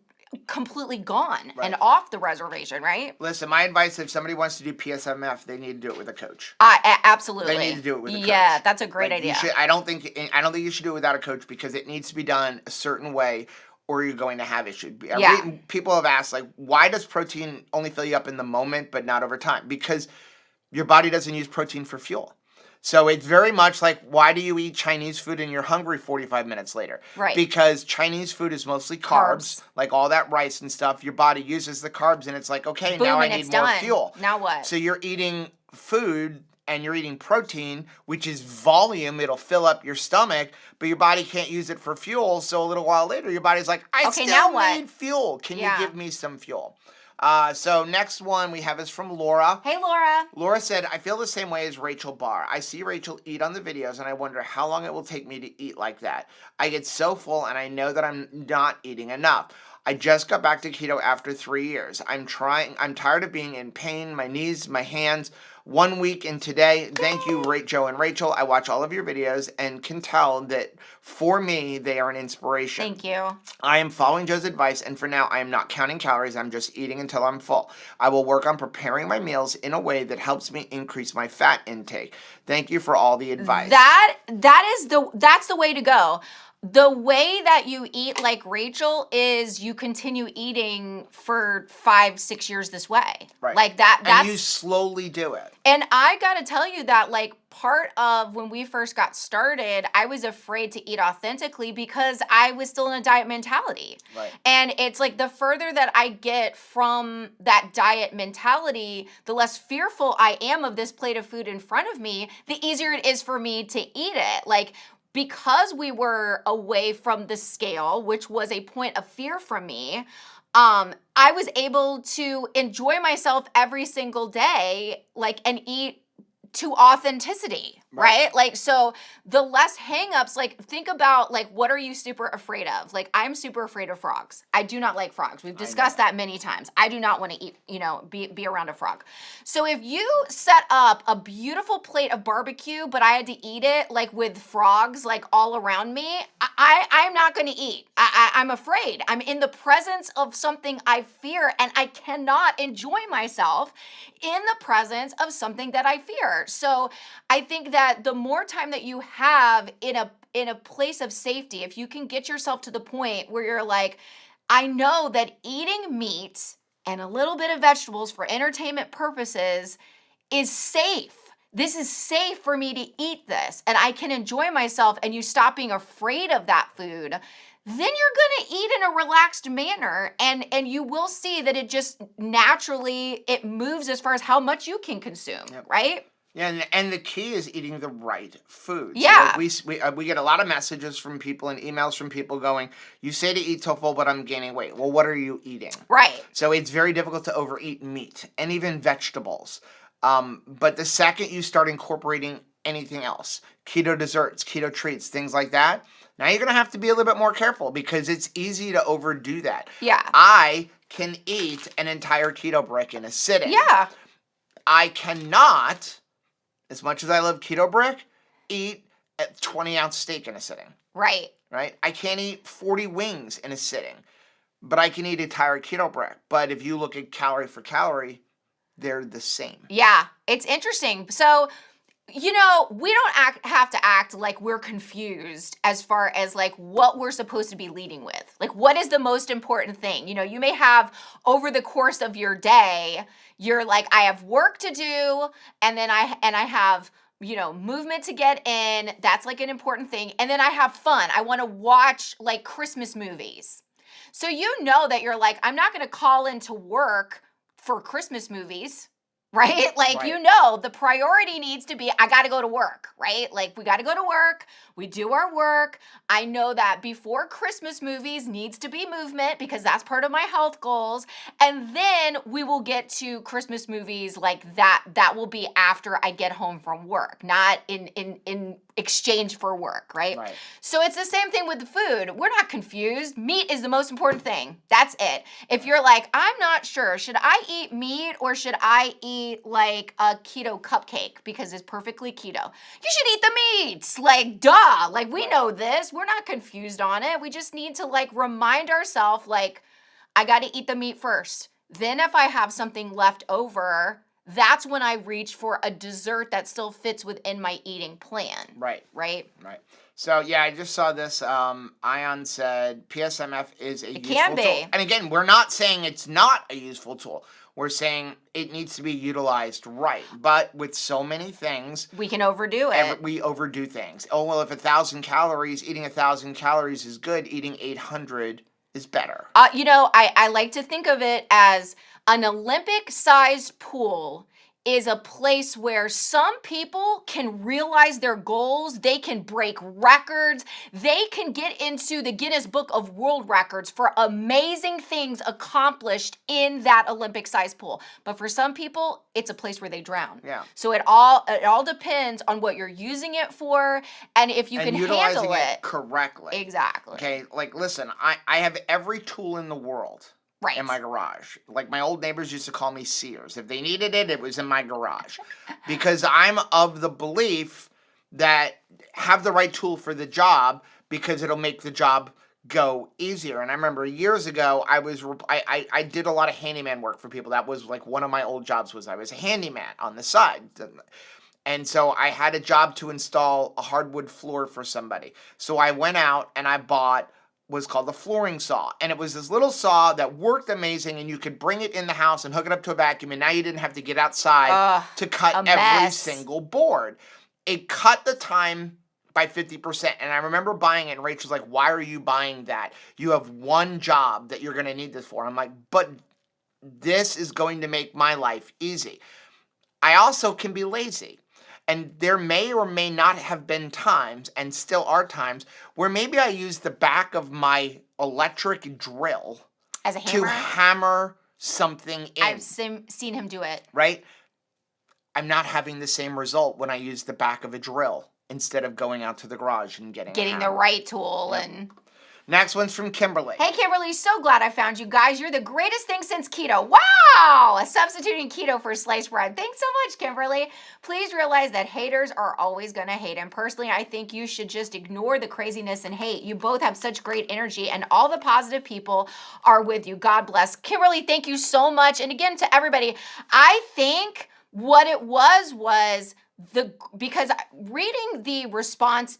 completely gone and off the reservation, right? Listen, my advice, if somebody wants to do PSMF, they need to do it with a coach. Absolutely. They need to do it with a coach. Yeah, that's a great idea. I don't think you should do it without a coach because it needs to be done a certain way or you're going to have issues. Yeah. People have asked, like, why does protein only fill you up in the moment but not over time? Because your body doesn't use protein for fuel. So it's very much like, why do you eat Chinese food and you're hungry 45 minutes later? Right. Because Chinese food is mostly carbs, like all that rice and stuff. Your body uses the carbs and it's like, okay, Boom, now I and need it's more done. fuel. Now what? So you're eating food and you're eating protein, which is volume. It'll fill up your stomach, but your body can't use it for fuel. So a little while later, your body's like, I still need fuel. Can you give me some fuel? So next one we have is from Laura. Hey, Laura. Laura said, I feel the same way as Rachel Barr. I see Rachel eat on the videos and I wonder how long it will take me to eat like that. I get so full and I know that I'm not eating enough. I just got back to keto after 3 years. I'm tired of being in pain, my knees, my hands. 1 week and today, thank you, Joe and Rachel. I watch all of your videos and can tell that for me, they are an inspiration. Thank you. I am following Joe's advice, and for now, I am not counting calories. I'm just eating until I'm full. I will work on preparing my meals in a way that helps me increase my fat intake. Thank you for all the advice. That's the way to go. The way that you eat like Rachel is you continue eating for 5-6 years this way. Right. Like that's and you slowly do it. And I got to tell you that like part of when we first got started, I was afraid to eat authentically because I was still in a diet mentality. Right. And it's like the further that I get from that diet mentality, the less fearful I am of this plate of food in front of me, the easier it is for me to eat it. Like, because we were away from the scale, which was a point of fear for me, I was able to enjoy myself every single day, like, and eat to authenticity, right? Like, so the less hangups, like, think about, like, what are you super afraid of? Like, I'm super afraid of frogs. I do not like frogs. We've discussed that many times. I do not want to eat, be around a frog. So if you set up a beautiful plate of barbecue, but I had to eat it, like, with frogs, like, all around me, I'm not going to eat. I'm afraid. I'm in the presence of something I fear, and I cannot enjoy myself in the presence of something that I fear. So I think that the more time that you have in a place of safety, if you can get yourself to the point where you're like, I know that eating meat and a little bit of vegetables for entertainment purposes is safe. This is safe for me to eat this, and I can enjoy myself, and you stop being afraid of that food, then you're going to eat in a relaxed manner, and you will see that it just naturally, it moves as far as how much you can consume, right? Yeah, and the key is eating the right foods. Yeah. We get a lot of messages from people and emails from people going, you say to eat till full, but I'm gaining weight. Well, what are you eating? Right. So it's very difficult to overeat meat and even vegetables. But the second you start incorporating anything else, keto desserts, keto treats, things like that, now you're going to have to be a little bit more careful because it's easy to overdo that. Yeah. I can eat an entire keto brick in a sitting. Yeah. I cannot, as much as I love keto brick, eat a 20-ounce steak in a sitting. Right. Right? I can't eat 40 wings in a sitting, but I can eat an entire keto brick. But if you look at calorie for calorie, they're the same. Yeah, it's interesting. So, we don't have to act like we're confused as far as like what we're supposed to be leading with. Like, what is the most important thing? You may have over the course of your day, you're like, I have work to do, and then I have movement to get in. That's like an important thing. And then I have fun. I want to watch like Christmas movies. So that you're like, I'm not going to call into work for Christmas movies, right? Like, Right. The priority needs to be, I got to go to work, right? Like, we got to go to work. We do our work. I know that before Christmas movies needs to be movement because that's part of my health goals. And then we will get to Christmas movies like that. That will be after I get home from work, not in exchange for work, right? Right. So it's the same thing with the food. We're not confused. Meat is the most important thing. That's it. If you're like, I'm not sure, should I eat meat or should I eat like a keto cupcake because it's perfectly keto? You should eat the meats. Like, duh. Like, we know this. We're not confused on it. We just need to like remind ourselves, like, I got to eat the meat first. Then if I have something left over, that's when I reach for a dessert that still fits within my eating plan. Right. Right? Right. So, yeah, I just saw this. Ion said PSMF is a useful can be. tool. And again, we're not saying it's not a useful tool. We're saying it needs to be utilized right. But with so many things, we can overdo it. We overdo things. Oh, well, if 1,000 calories, eating 1,000 calories is good, eating 800 is better. I like to think of it as an Olympic-sized pool is a place where some people can realize their goals, they can break records, they can get into the Guinness Book of World Records for amazing things accomplished in that Olympic size pool. But for some people, it's a place where they drown. Yeah. So it all depends on what you're using it for and if you can utilizing handle it correctly. Exactly. Okay, like listen, I have every tool in the world. Right. In my garage. Like my old neighbors used to call me Sears. If they needed it, it was in my garage. Because I'm of the belief that have the right tool for the job because it'll make the job go easier. And I remember years ago, I did a lot of handyman work for people. That was like one of my old jobs was I was a handyman on the side. And so I had a job to install a hardwood floor for somebody. So I went out and I bought was called the flooring saw. And it was this little saw that worked amazing and you could bring it in the house and hook it up to a vacuum and now you didn't have to get outside to cut every single board. It cut the time by 50%. And I remember buying it and Rachel's like, why are you buying that? You have one job that you're going to need this for. I'm like, but this is going to make my life easy. I also can be lazy. And there may or may not have been times, and still are times, where maybe I use the back of my electric drill as a hammer? To hammer something in. I've seen him do it. Right? I'm not having the same result when I use the back of a drill instead of going out to the garage and getting the right tool. Yep. And next one's from Kimberly. Hey, Kimberly, so glad I found you guys. You're the greatest thing since keto. Wow! Substituting keto for sliced bread. Thanks so much, Kimberly. Please realize that haters are always going to hate. And personally, I think you should just ignore the craziness and hate. You both have such great energy, and all the positive people are with you. God bless. Kimberly, thank you so much. And again, to everybody, I think what it was because reading the response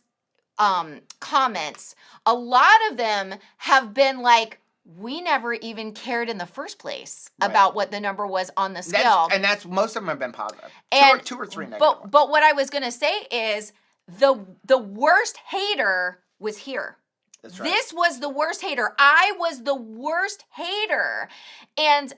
comments, a lot of them have been like, we never even cared in the first place about what the number was on the scale. That's most of them have been positive. And two or three negative. But what I was going to say is the worst hater was here. That's right. This was the worst hater. I was the worst hater. And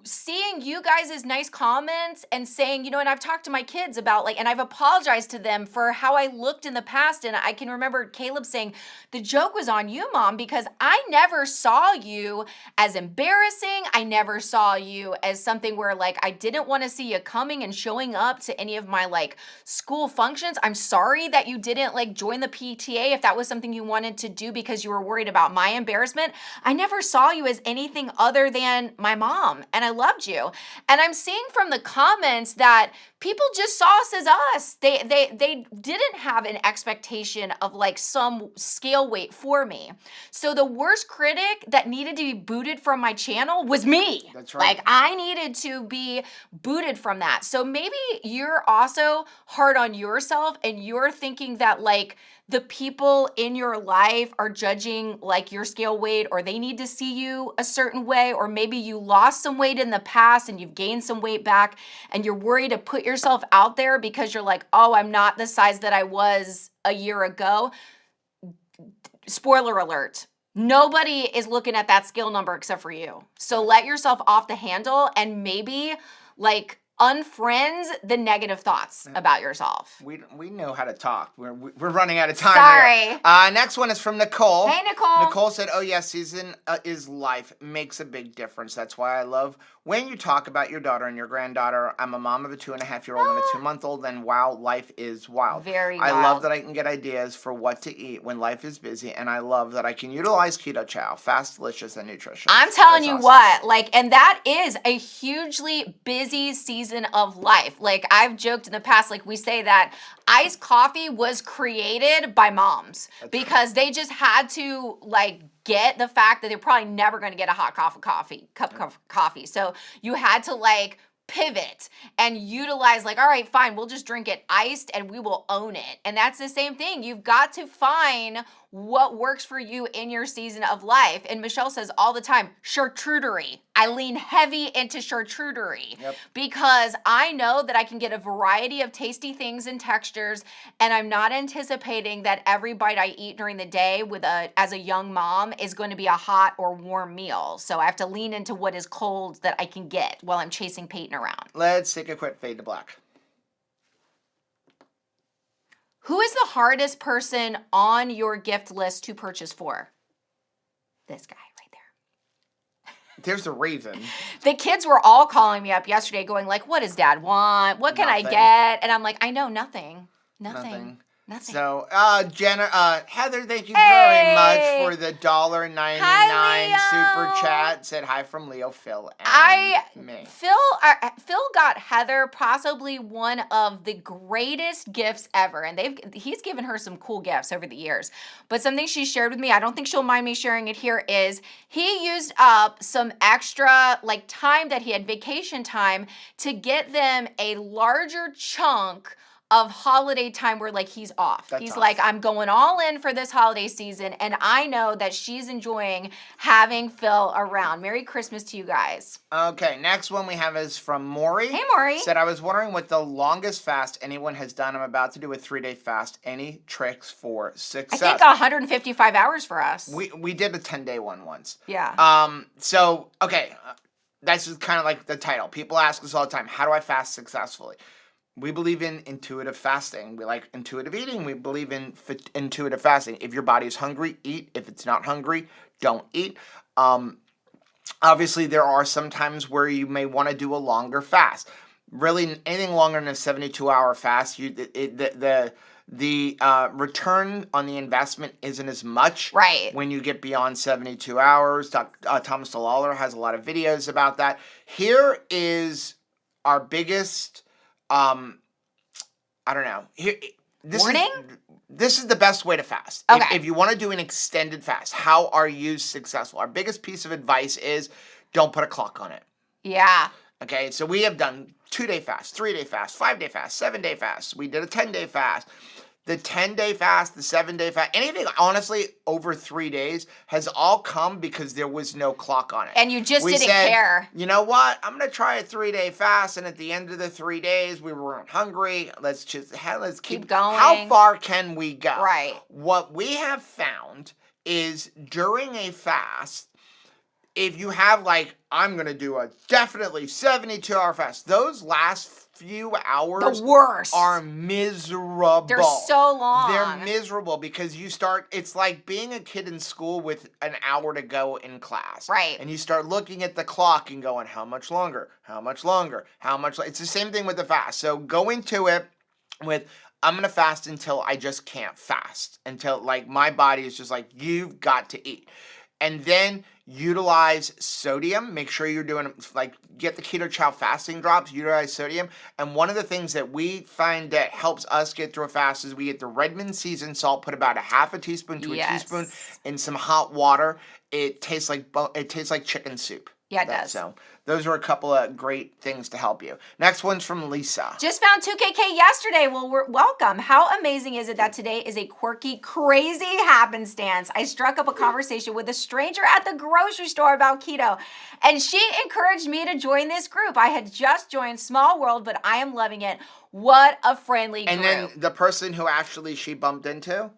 seeing you guys' nice comments and saying, and I've talked to my kids about and I've apologized to them for how I looked in the past. And I can remember Caleb saying, the joke was on you, Mom, because I never saw you as embarrassing. I never saw you as something where I didn't want to see you coming and showing up to any of my school functions. I'm sorry that you didn't join the PTA if that was something you wanted to do because you were worried about my embarrassment. I never saw you as anything other than my mom. And I loved you. And I'm seeing from the comments that people just saw us as us. They didn't have an expectation of some scale weight for me. So the worst critic that needed to be booted from my channel was me. That's right. I needed to be booted from that. So maybe you're also hard on yourself and you're thinking that the people in your life are judging your scale weight, or they need to see you a certain way, or maybe you lost some weight in the past and you've gained some weight back and you're worried to put yourself out there because you're oh, I'm not the size that I was a year ago. Spoiler alert. Nobody is looking at that scale number except for you. So let yourself off the handle and maybe unfriend the negative thoughts about yourself. We know how to talk. We're running out of time. Sorry. Next one is from Nicole. Hey, Nicole. Nicole said, oh yeah, season is life. Makes a big difference. That's why I love when you talk about your daughter and your granddaughter. I'm a mom of a 2.5-year-old and a 2-month-old, and wow, life is wild. Very I wild. love that I can get ideas for what to eat when life is busy, and I love that I can utilize Keto Chow, fast, delicious, and nutritious. I'm telling you awesome. And that is a hugely busy season of life. I've joked in the past, we say that iced coffee was created by moms because they just had to get the fact that they're probably never going to get a hot cup of coffee. So you had to pivot and utilize all right, fine, we'll just drink it iced and we will own it. And that's the same thing. You've got to find what works for you in your season of life. And Michelle says all the time, charcuterie. I lean heavy into charcuterie Yep. because I know that I can get a variety of tasty things and textures, and I'm not anticipating that every bite I eat during the day as a young mom is going to be a hot or warm meal. So I have to lean into what is cold that I can get while I'm chasing Peyton around. Let's take a quick fade to black. Who is the hardest person on your gift list to purchase for? This guy right there. There's a reason. The kids were all calling me up yesterday going like, what does dad want? What can I Nothing. get? And I'm like, I know nothing. Nothing. So, Heather, thank you very much for the $1.99 super chat. Said hi from Leo, Phil, and me. Phil got Heather possibly one of the greatest gifts ever, and he's given her some cool gifts over the years. But something she shared with me, I don't think she'll mind me sharing it here, is he used up some extra time that he had, vacation time, to get them a larger chunk of holiday time where he's off. He's awesome. like, I'm going all in for this holiday season, and I know that she's enjoying having Phil around. Merry Christmas to you guys. Okay, next one we have is from Maury. Hey, Maury. Said, I was wondering what the longest fast anyone has done. I'm about to do a 3-day fast. Any tricks for success? I think 155 hours for us. We did a 10-day one once. Yeah. So, okay, that's just kind of like the title. People ask us all the time, how do I fast successfully? We believe in intuitive fasting. We like intuitive eating. We believe in intuitive fasting. If your body is hungry, eat. If it's not hungry, don't eat. Obviously, there are some times where you may want to do a longer fast. Really, anything longer than a 72-hour fast, the return on the investment isn't as much. Right. When you get beyond 72 hours. Thomas DeLawler has a lot of videos about that. Here is our biggest... I don't know. This is the best way to fast. Okay. If you want to do an extended fast, how are you successful? Our biggest piece of advice is don't put a clock on it. Yeah. Okay, so we have done 2-day fast, 3-day fast, 5-day fast, 7-day fast. We did a 10-day fast. The 10-day fast, the 7-day fast, anything, honestly, over 3 days has all come because there was no clock on it. And you just didn't said, care. You know what? I'm going to try a 3-day fast, and at the end of the 3 days, we weren't hungry. Let's keep going. How far can we go? Right. What we have found is during a fast, if you have I'm going to do a definitely 72-hour fast, those last few hours the worst are miserable. They're so long. They're miserable because it's like being a kid in school with an hour to go in class. Right. And you start looking at the clock and going, how much longer? How much longer? It's the same thing with the fast. So go into it with, I'm going to fast until I just can't fast. Until my body is just you've got to eat. And then utilize sodium. Make sure you're doing get the Keto Chow fasting drops, utilize sodium. And one of the things that we find that helps us get through a fast is we get the Redmond seasoned salt, put about a half a teaspoon to a teaspoon in some hot water. It tastes like chicken soup. Yeah, it does. So those are a couple of great things to help you. Next one's from Lisa. Just found 2KK yesterday. Well, welcome. How amazing is it that today is a quirky, crazy happenstance? I struck up a conversation with a stranger at the grocery store about keto, and she encouraged me to join this group. I had just joined, small world, but I am loving it. What a friendly group. And then the person who actually she bumped into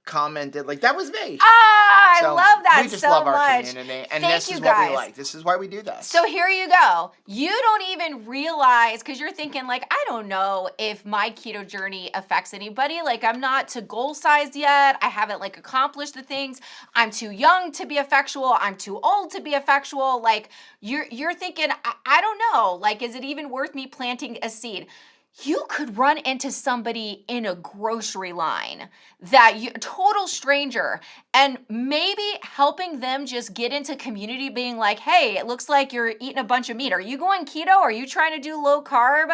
commented that was me. I love that so much. We just love our community, and this is what we like. This is why we do this. So here you go. You don't even realize, because you're thinking I don't know if my keto journey affects anybody. I'm not to goal size yet. I haven't accomplished the things. I'm too young to be effectual. I'm too old to be effectual. You're thinking, I don't know. Is it even worth me planting a seed? You could run into somebody in a grocery line total stranger, and maybe helping them just get into community, being hey, it looks like you're eating a bunch of meat. Are you going keto? Are you trying to do low carb?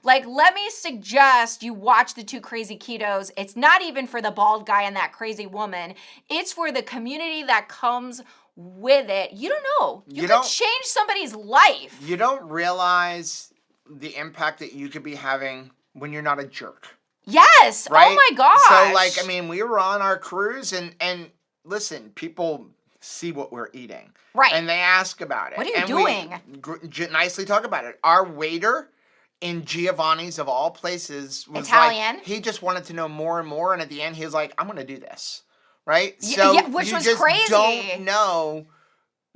Right. Let me suggest you watch the 2 Crazy Ketos. It's not even for the bald guy and that crazy woman. It's for the community that comes with it. You don't know. You could change somebody's life. You don't realize the impact that you could be having when you're not a jerk. Yes. Right? Oh my gosh. So we were on our cruise and listen, people see what we're eating. Right. And they ask about it. What are you and doing? We nicely talk about it. Our waiter in Giovanni's of all places was Italian. like, he just wanted to know more and more. And at the end, he was like, I'm going to do this. Right? Yeah, which you was just crazy. don't know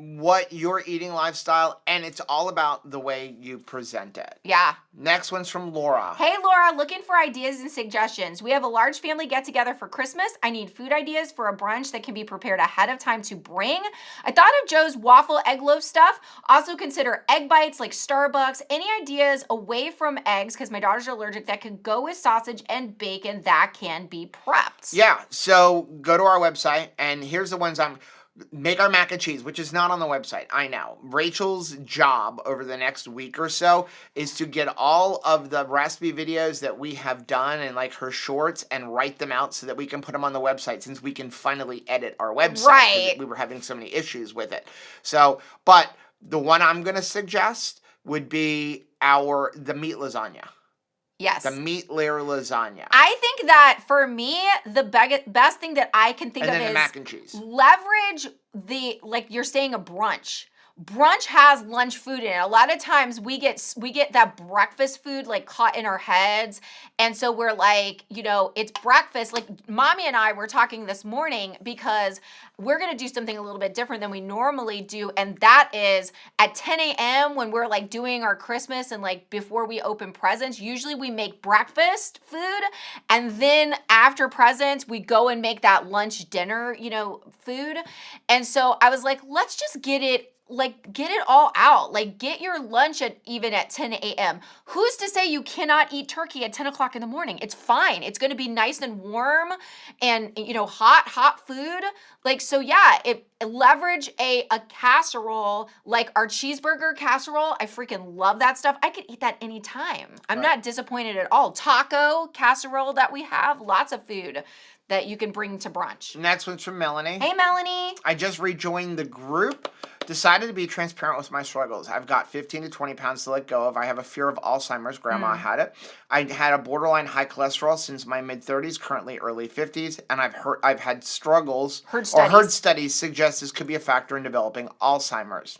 what your eating lifestyle, and it's all about the way you present it. Yeah. Next one's from Laura. Hey Laura, looking for ideas and suggestions. We have a large family get together for Christmas. I need food ideas for a brunch that can be prepared ahead of time to bring. I thought of Joe's waffle egg loaf stuff. Also consider egg bites like Starbucks. Any ideas away from eggs, because my daughters are allergic, that could go with sausage and bacon that can be prepped? Yeah, so go to our website, and here's the ones make our mac and cheese, which is not on the website. I know. Rachel's job over the next week or so is to get all of the recipe videos that we have done and like her shorts and write them out so that we can put them on the website, since we can finally edit our website. Right. We were having so many issues with it. So, but the one I'm going to suggest would be the meat lasagna. Yes. The meat layer lasagna. I think that for me, the best thing that I can think and of then is the mac and cheese. Leverage like you're saying, a brunch. Brunch has lunch food in it. A lot of times we get that breakfast food like caught in our heads. And so we're like, it's breakfast. Like Mommy and I were talking this morning because we're going to do something a little bit different than we normally do. And that is at 10 a.m. when we're like doing our Christmas and like before we open presents, usually we make breakfast food. And then after presents, we go and make that lunch dinner, food. And so I was like, let's just get it all out. Like get your lunch even at 10 a.m. Who's to say you cannot eat turkey at 10 o'clock in the morning? It's fine. It's going to be nice and warm and, hot food. Like, so yeah, leverage a casserole, like our cheeseburger casserole. I freaking love that stuff. I could eat that anytime. I'm not disappointed at all. Taco casserole that we have, lots of food that you can bring to brunch. Next one's from Melanie. Hey, Melanie. I just rejoined the group. Decided to be transparent with my struggles. I've got 15 to 20 pounds to let go of. I have a fear of Alzheimer's. Grandma had it. I had a borderline high cholesterol since my mid-30s, currently early 50s, and I've had struggles heard studies suggest this could be a factor in developing Alzheimer's.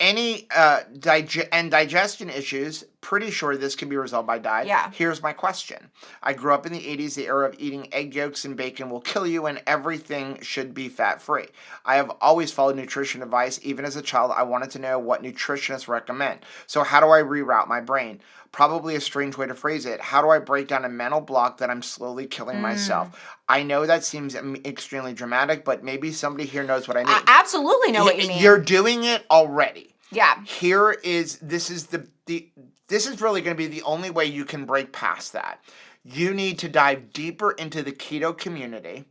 Any digestion issues, pretty sure this can be resolved by diet. Yeah. Here's my question. I grew up in the 80s, the era of eating egg yolks and bacon will kill you and everything should be fat-free. I have always followed nutrition advice. Even as a child, I wanted to know what nutritionists recommend. So how do I reroute my brain? Probably a strange way to phrase it. How do I break down a mental block that I'm slowly killing myself? I know that seems extremely dramatic, but maybe somebody here knows what I mean. I absolutely know what you mean. You're doing it already. Yeah. This is really going to be the only way you can break past that. You need to dive deeper into the keto community,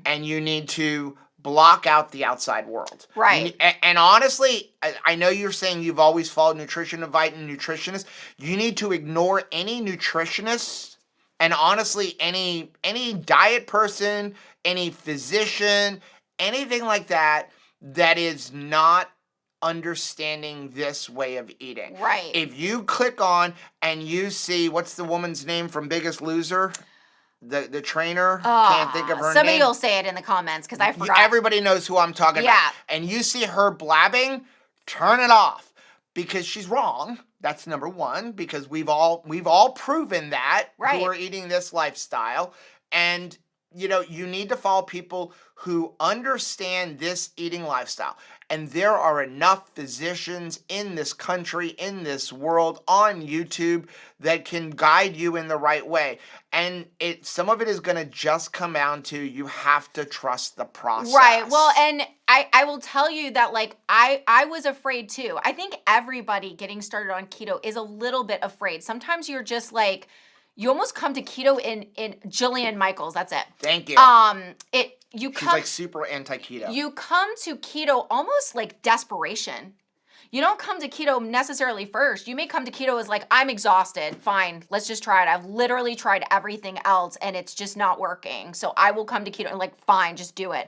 and you need to block out the outside world. Right. And honestly, I know you're saying you've always followed nutrition advice and nutritionists. You need to ignore any nutritionists and honestly any diet person, any physician, anything like that is not understanding this way of eating. Right. If you click on and you see, what's the woman's name from Biggest Loser? The trainer, can't think of her name. Somebody will say it in the comments because I forgot. Everybody knows who I'm talking about. And you see her blabbing, turn it off because she's wrong. That's number one, because we've all proven that who are eating this lifestyle. And you need to follow people who understand this eating lifestyle. And there are enough physicians in this country, in this world, on YouTube that can guide you in the right way. And some of it is going to just come down to you have to trust the process. Right. Well, and I will tell you that I was afraid too. I think everybody getting started on keto is a little bit afraid. Sometimes you're just like, you almost come to keto in Jillian Michaels. That's it. Thank you. She's like super anti-keto. You come to keto almost like desperation. You don't come to keto necessarily first. You may come to keto as like, I'm exhausted. Fine, let's just try it. I've literally tried everything else and it's just not working. So I will come to keto and like, fine, just do it.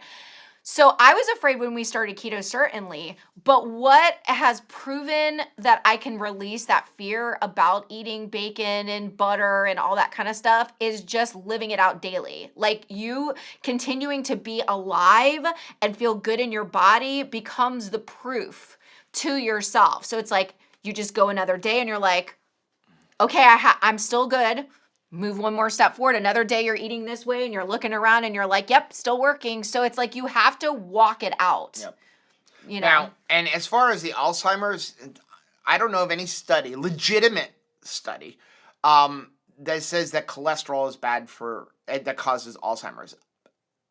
So I was afraid when we started keto, certainly, but what has proven that I can release that fear about eating bacon and butter and all that kind of stuff is just living it out daily. Like you continuing to be alive and feel good in your body becomes the proof to yourself. So it's like you just go another day and you're like, okay, I'm still good. Move one more step forward. Another day you're eating this way and you're looking around and you're like, yep, still working. So it's like you have to walk it out. Yep. You know? Now, and as far as the Alzheimer's, I don't know of any study, legitimate study, that says that cholesterol is bad that causes Alzheimer's.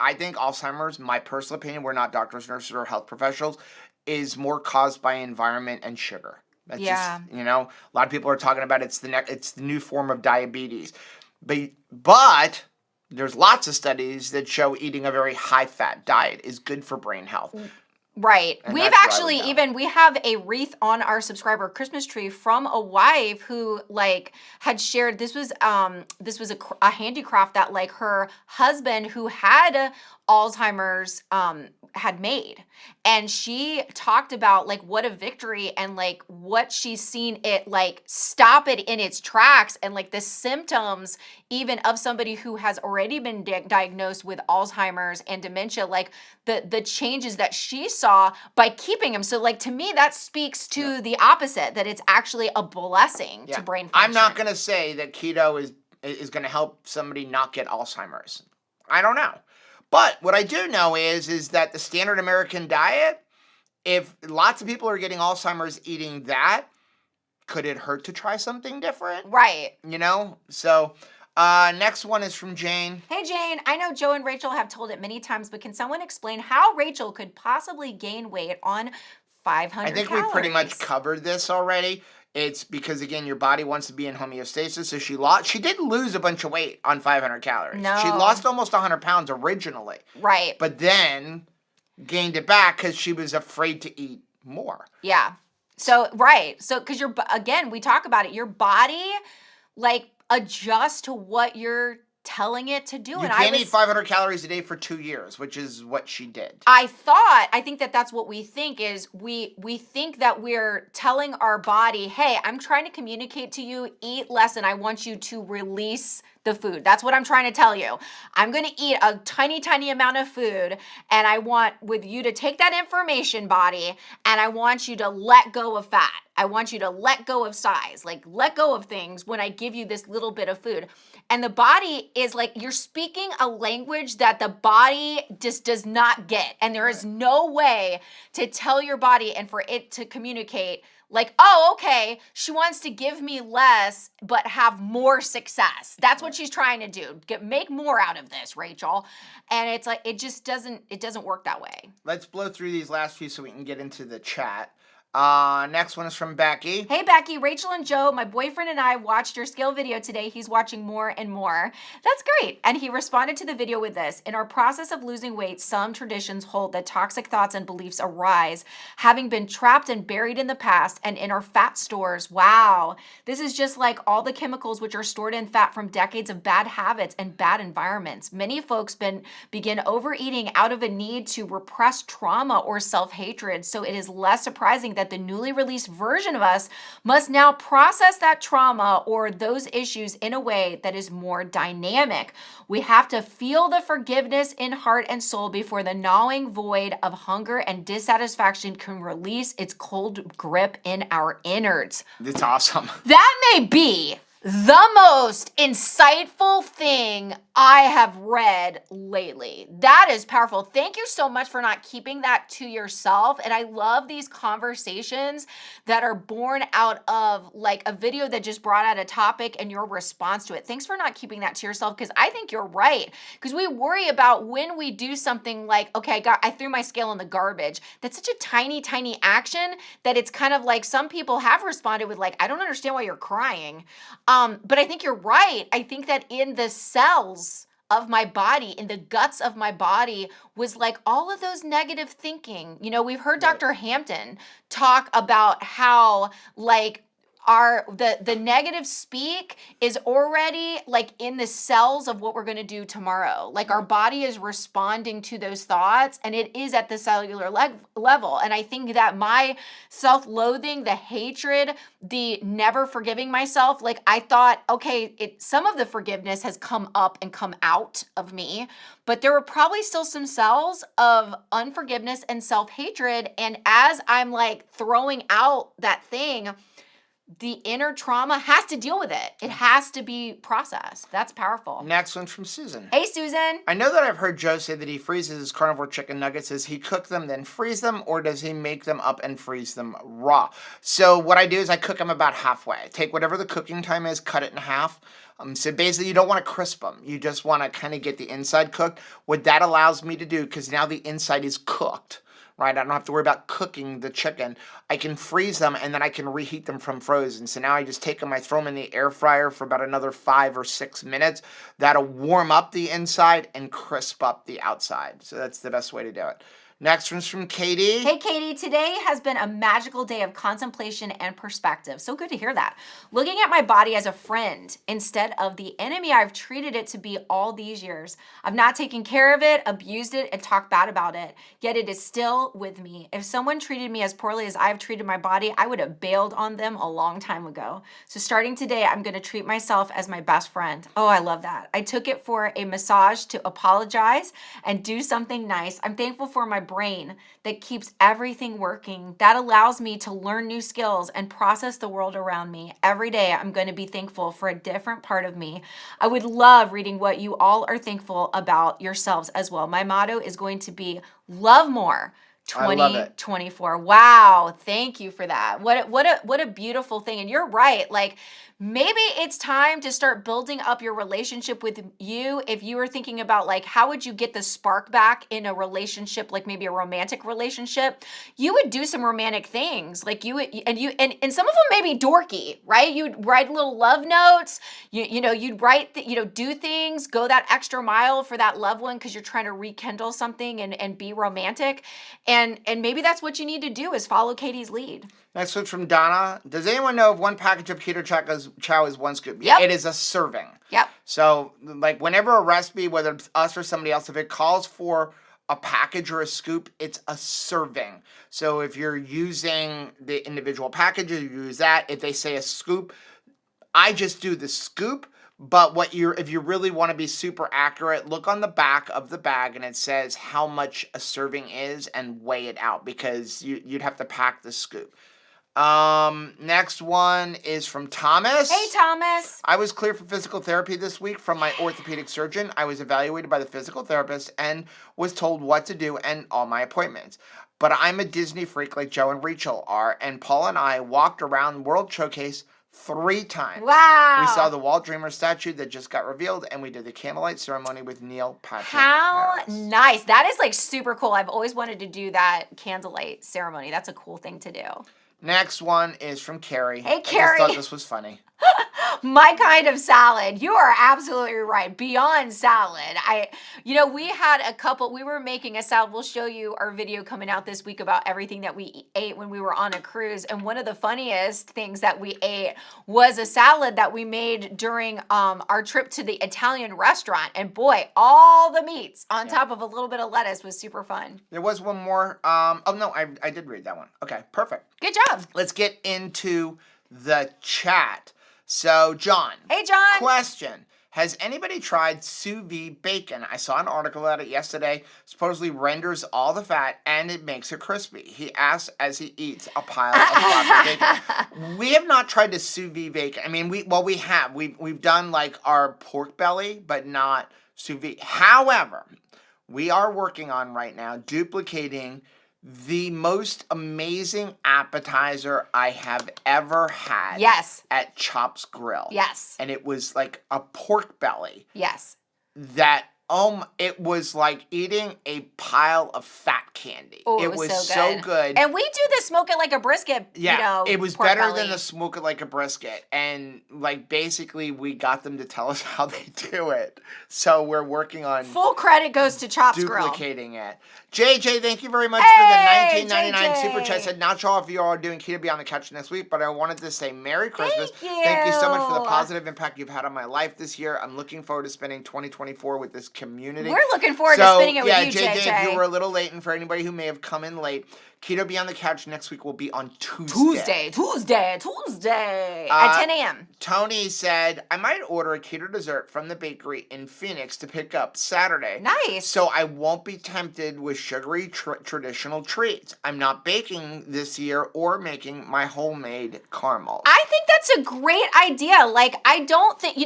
I think Alzheimer's, my personal opinion, we're not doctors, nurses, or health professionals, is more caused by environment and sugar. That's Yeah. just, a lot of people are talking about it's the new form of diabetes. But there's lots of studies that show eating a very high-fat diet is good for brain health. Right. And We've that's where I actually would go. even, we have a wreath on our subscriber Christmas tree from a wife who like had shared, this was a handicraft that like her husband who had Alzheimer's had made. And she talked about like what a victory and like what she's seen it like stop it in its tracks and like the symptoms even of somebody who has already been diagnosed with Alzheimer's and dementia, like the changes that she saw by keeping them. So like to me that speaks to the opposite, that it's actually a blessing to brain function. I'm not going to say that keto is going to help somebody not get Alzheimer's. I don't know. But what I do know is that the standard American diet, if lots of people are getting Alzheimer's eating that, could it hurt to try something different? Right. So next one is from Jane. Hey Jane, I know Joe and Rachel have told it many times, but can someone explain how Rachel could possibly gain weight on 500 I think calories? we pretty much covered this already. It's because, again, your body wants to be in homeostasis. So she did lose a bunch of weight on 500 calories. No. She lost almost 100 pounds originally. Right. But then gained it back because she was afraid to eat more. Yeah. So, right. So, because again, we talk about it, your body like adjusts to what you're telling it to do. You And can't eat 500 calories a day for 2 years, which is what she did. I think that that's what we think is we think that we're telling our body, hey, I'm trying to communicate to you, eat less, and I want you to release the food. That's what I'm trying to tell you. I'm going to eat a tiny, tiny amount of food, and I want with you to take that information, body, and I want you to let go of fat. I want you to let go of size, like let go of things when I give you this little bit of food. And the body is like, you're speaking a language that the body just does not get. And there is no way to tell your body and for it to communicate like, oh, okay, she wants to give me less, but have more success. That's what she's trying to do. Make more out of this, Rachel. And it's like, it doesn't work that way. Let's blow through these last few so we can get into the chat. Next one is from Becky. Hey Becky, Rachel and Joe, my boyfriend and I watched your scale video today. He's watching more and more. That's great. And he responded to the video with this. In our process of losing weight, some traditions hold that toxic thoughts and beliefs arise, having been trapped and buried in the past and in our fat stores. Wow. This is just like all the chemicals which are stored in fat from decades of bad habits and bad environments. Many folks begin overeating out of a need to repress trauma or self-hatred. So it is less surprising that the newly released version of us must now process that trauma or those issues in a way that is more dynamic. We have to feel the forgiveness in heart and soul before the gnawing void of hunger and dissatisfaction can release its cold grip in our innards. It's awesome. That may be the most insightful thing I have read lately. That is powerful. Thank you so much for not keeping that to yourself. And I love these conversations that are born out of like a video that just brought out a topic and your response to it. Thanks for not keeping that to yourself, because I think you're right. Because we worry about when we do something like, okay, I threw my scale in the garbage. That's such a tiny, tiny action that it's kind of like some people have responded with like, I don't understand why you're crying. But I think you're right. I think that in the cells of my body, in the guts of my body, was like all of those negative thinking. You know, we've heard Dr. Hampton talk about how like the negative speak is already like in the cells of what we're going to do tomorrow. Like our body is responding to those thoughts, and it is at the cellular level. And I think that my self-loathing, the hatred, the never forgiving myself, like I thought, okay, some of the forgiveness has come up and come out of me, but there were probably still some cells of unforgiveness and self-hatred. And as I'm like throwing out that thing, the inner trauma has to deal with it. It has to be processed. That's powerful. Next one's from Susan. Hey, Susan. I know that I've heard Joe say that he freezes his carnivore chicken nuggets. Does he cook them, then freeze them, or does he make them up and freeze them raw? So what I do is I cook them about halfway. I take whatever the cooking time is, cut it in half. So basically, you don't want to crisp them. You just want to kind of get the inside cooked. What that allows me to do, because now the inside is cooked, right? I don't have to worry about cooking the chicken. I can freeze them, and then I can reheat them from frozen. So now I just take them, I throw them in the air fryer for about another 5 or 6 minutes. That'll warm up the inside and crisp up the outside. So that's the best way to do it. Next one's from Katie. Hey, Katie. Today has been a magical day of contemplation and perspective. So good to hear that. Looking at my body as a friend instead of the enemy I've treated it to be all these years. I've not taken care of it, abused it, and talked bad about it. Yet it is still with me. If someone treated me as poorly as I've treated my body, I would have bailed on them a long time ago. So starting today, I'm going to treat myself as my best friend. Oh, I love that. I took it for a massage to apologize and do something nice. I'm thankful for my brain that keeps everything working. That allows me to learn new skills and process the world around me. Every day, I'm going to be thankful for a different part of me. I would love reading what you all are thankful about yourselves as well. My motto is going to be love more. 2024. Wow. Thank you for that. What a beautiful thing. And you're right. Like maybe it's time to start building up your relationship with you. If you were thinking about like, how would you get the spark back in a relationship, like maybe a romantic relationship, you would do some romantic things. Like you would, and some of them may be dorky, right? You'd write little love notes, you'd write, do things, go that extra mile for that loved one because you're trying to rekindle something and be romantic. And maybe that's what you need to do is follow Katie's lead. Next one's from Donna. Does anyone know if one package of keto chow is one scoop? Yep. It is a serving. Yep. So, like, whenever a recipe, whether it's us or somebody else, if it calls for a package or a scoop, it's a serving. So if you're using the individual packages, you use that. If they say a scoop, I just do the scoop. But if you really want to be super accurate, look on the back of the bag and it says how much a serving is and weigh it out because you'd have to pack the scoop. Next one is from Thomas. Hey, Thomas. I was cleared for physical therapy this week from my orthopedic surgeon. I was evaluated by the physical therapist and was told what to do and all my appointments. But I'm a Disney freak like Joe and Rachel are, and Paul and I walked around World Showcase 3 times. Wow. We saw the Walt Dreamer statue that just got revealed, and we did the candlelight ceremony with Neil Patrick How Harris. nice. That is like super cool. I've always wanted to do that candlelight ceremony. That's a cool thing to do. Next one is from Carrie. Hey, Carrie. I just thought this was funny. My kind of salad. You are absolutely right. Beyond salad. We had we were making a salad. We'll show you our video coming out this week about everything that we ate when we were on a cruise. And one of the funniest things that we ate was a salad that we made during our trip to the Italian restaurant. And boy, all the meats on top of a little bit of lettuce was super fun. There was one more. I did read that one. Okay, perfect. Good job. Let's get into the chat. So, John. Hey, John. Question. Has anybody tried sous vide bacon? I saw an article about it yesterday. Supposedly renders all the fat and it makes it crispy. He asks as he eats a pile of floppy bacon. We have not tried the sous vide bacon. I mean, we have. We've done like our pork belly, but not sous vide. However, we are working on right now duplicating the most amazing appetizer I have ever had. Yes. At Chop's Grill. Yes. And it was like a pork belly. Yes. That it was like eating a pile of fat candy. Oh, It was so good. And we do the smoke it like a brisket, Yeah, it was pork better belly. than the smoke it like a brisket. And like basically we got them to tell us how they do it. So we're working on Full credit goes to Chops Grill. duplicating it. JJ, thank you very much Hey, for the $19.99 JJ. super chat. Said not sure if you are doing Keto Beyond the Couch next week, but I wanted to say Merry Christmas. Thank you so much for the you. positive impact you've had on my life this year. I'm looking forward to spending 2024 with this community. We're looking forward to spending it with you, JJ, JJ. if you were a little late, and for anybody who may have come in late, Keto Beyond the Couch next week will be on Tuesday. Tuesday at 10 a.m. Tony said, I might order a keto dessert from the bakery in Phoenix to pick up Saturday. Nice. So I won't be tempted with sugary traditional treats. I'm not baking this year or making my homemade caramel. I think that's a great idea. Like, I don't think,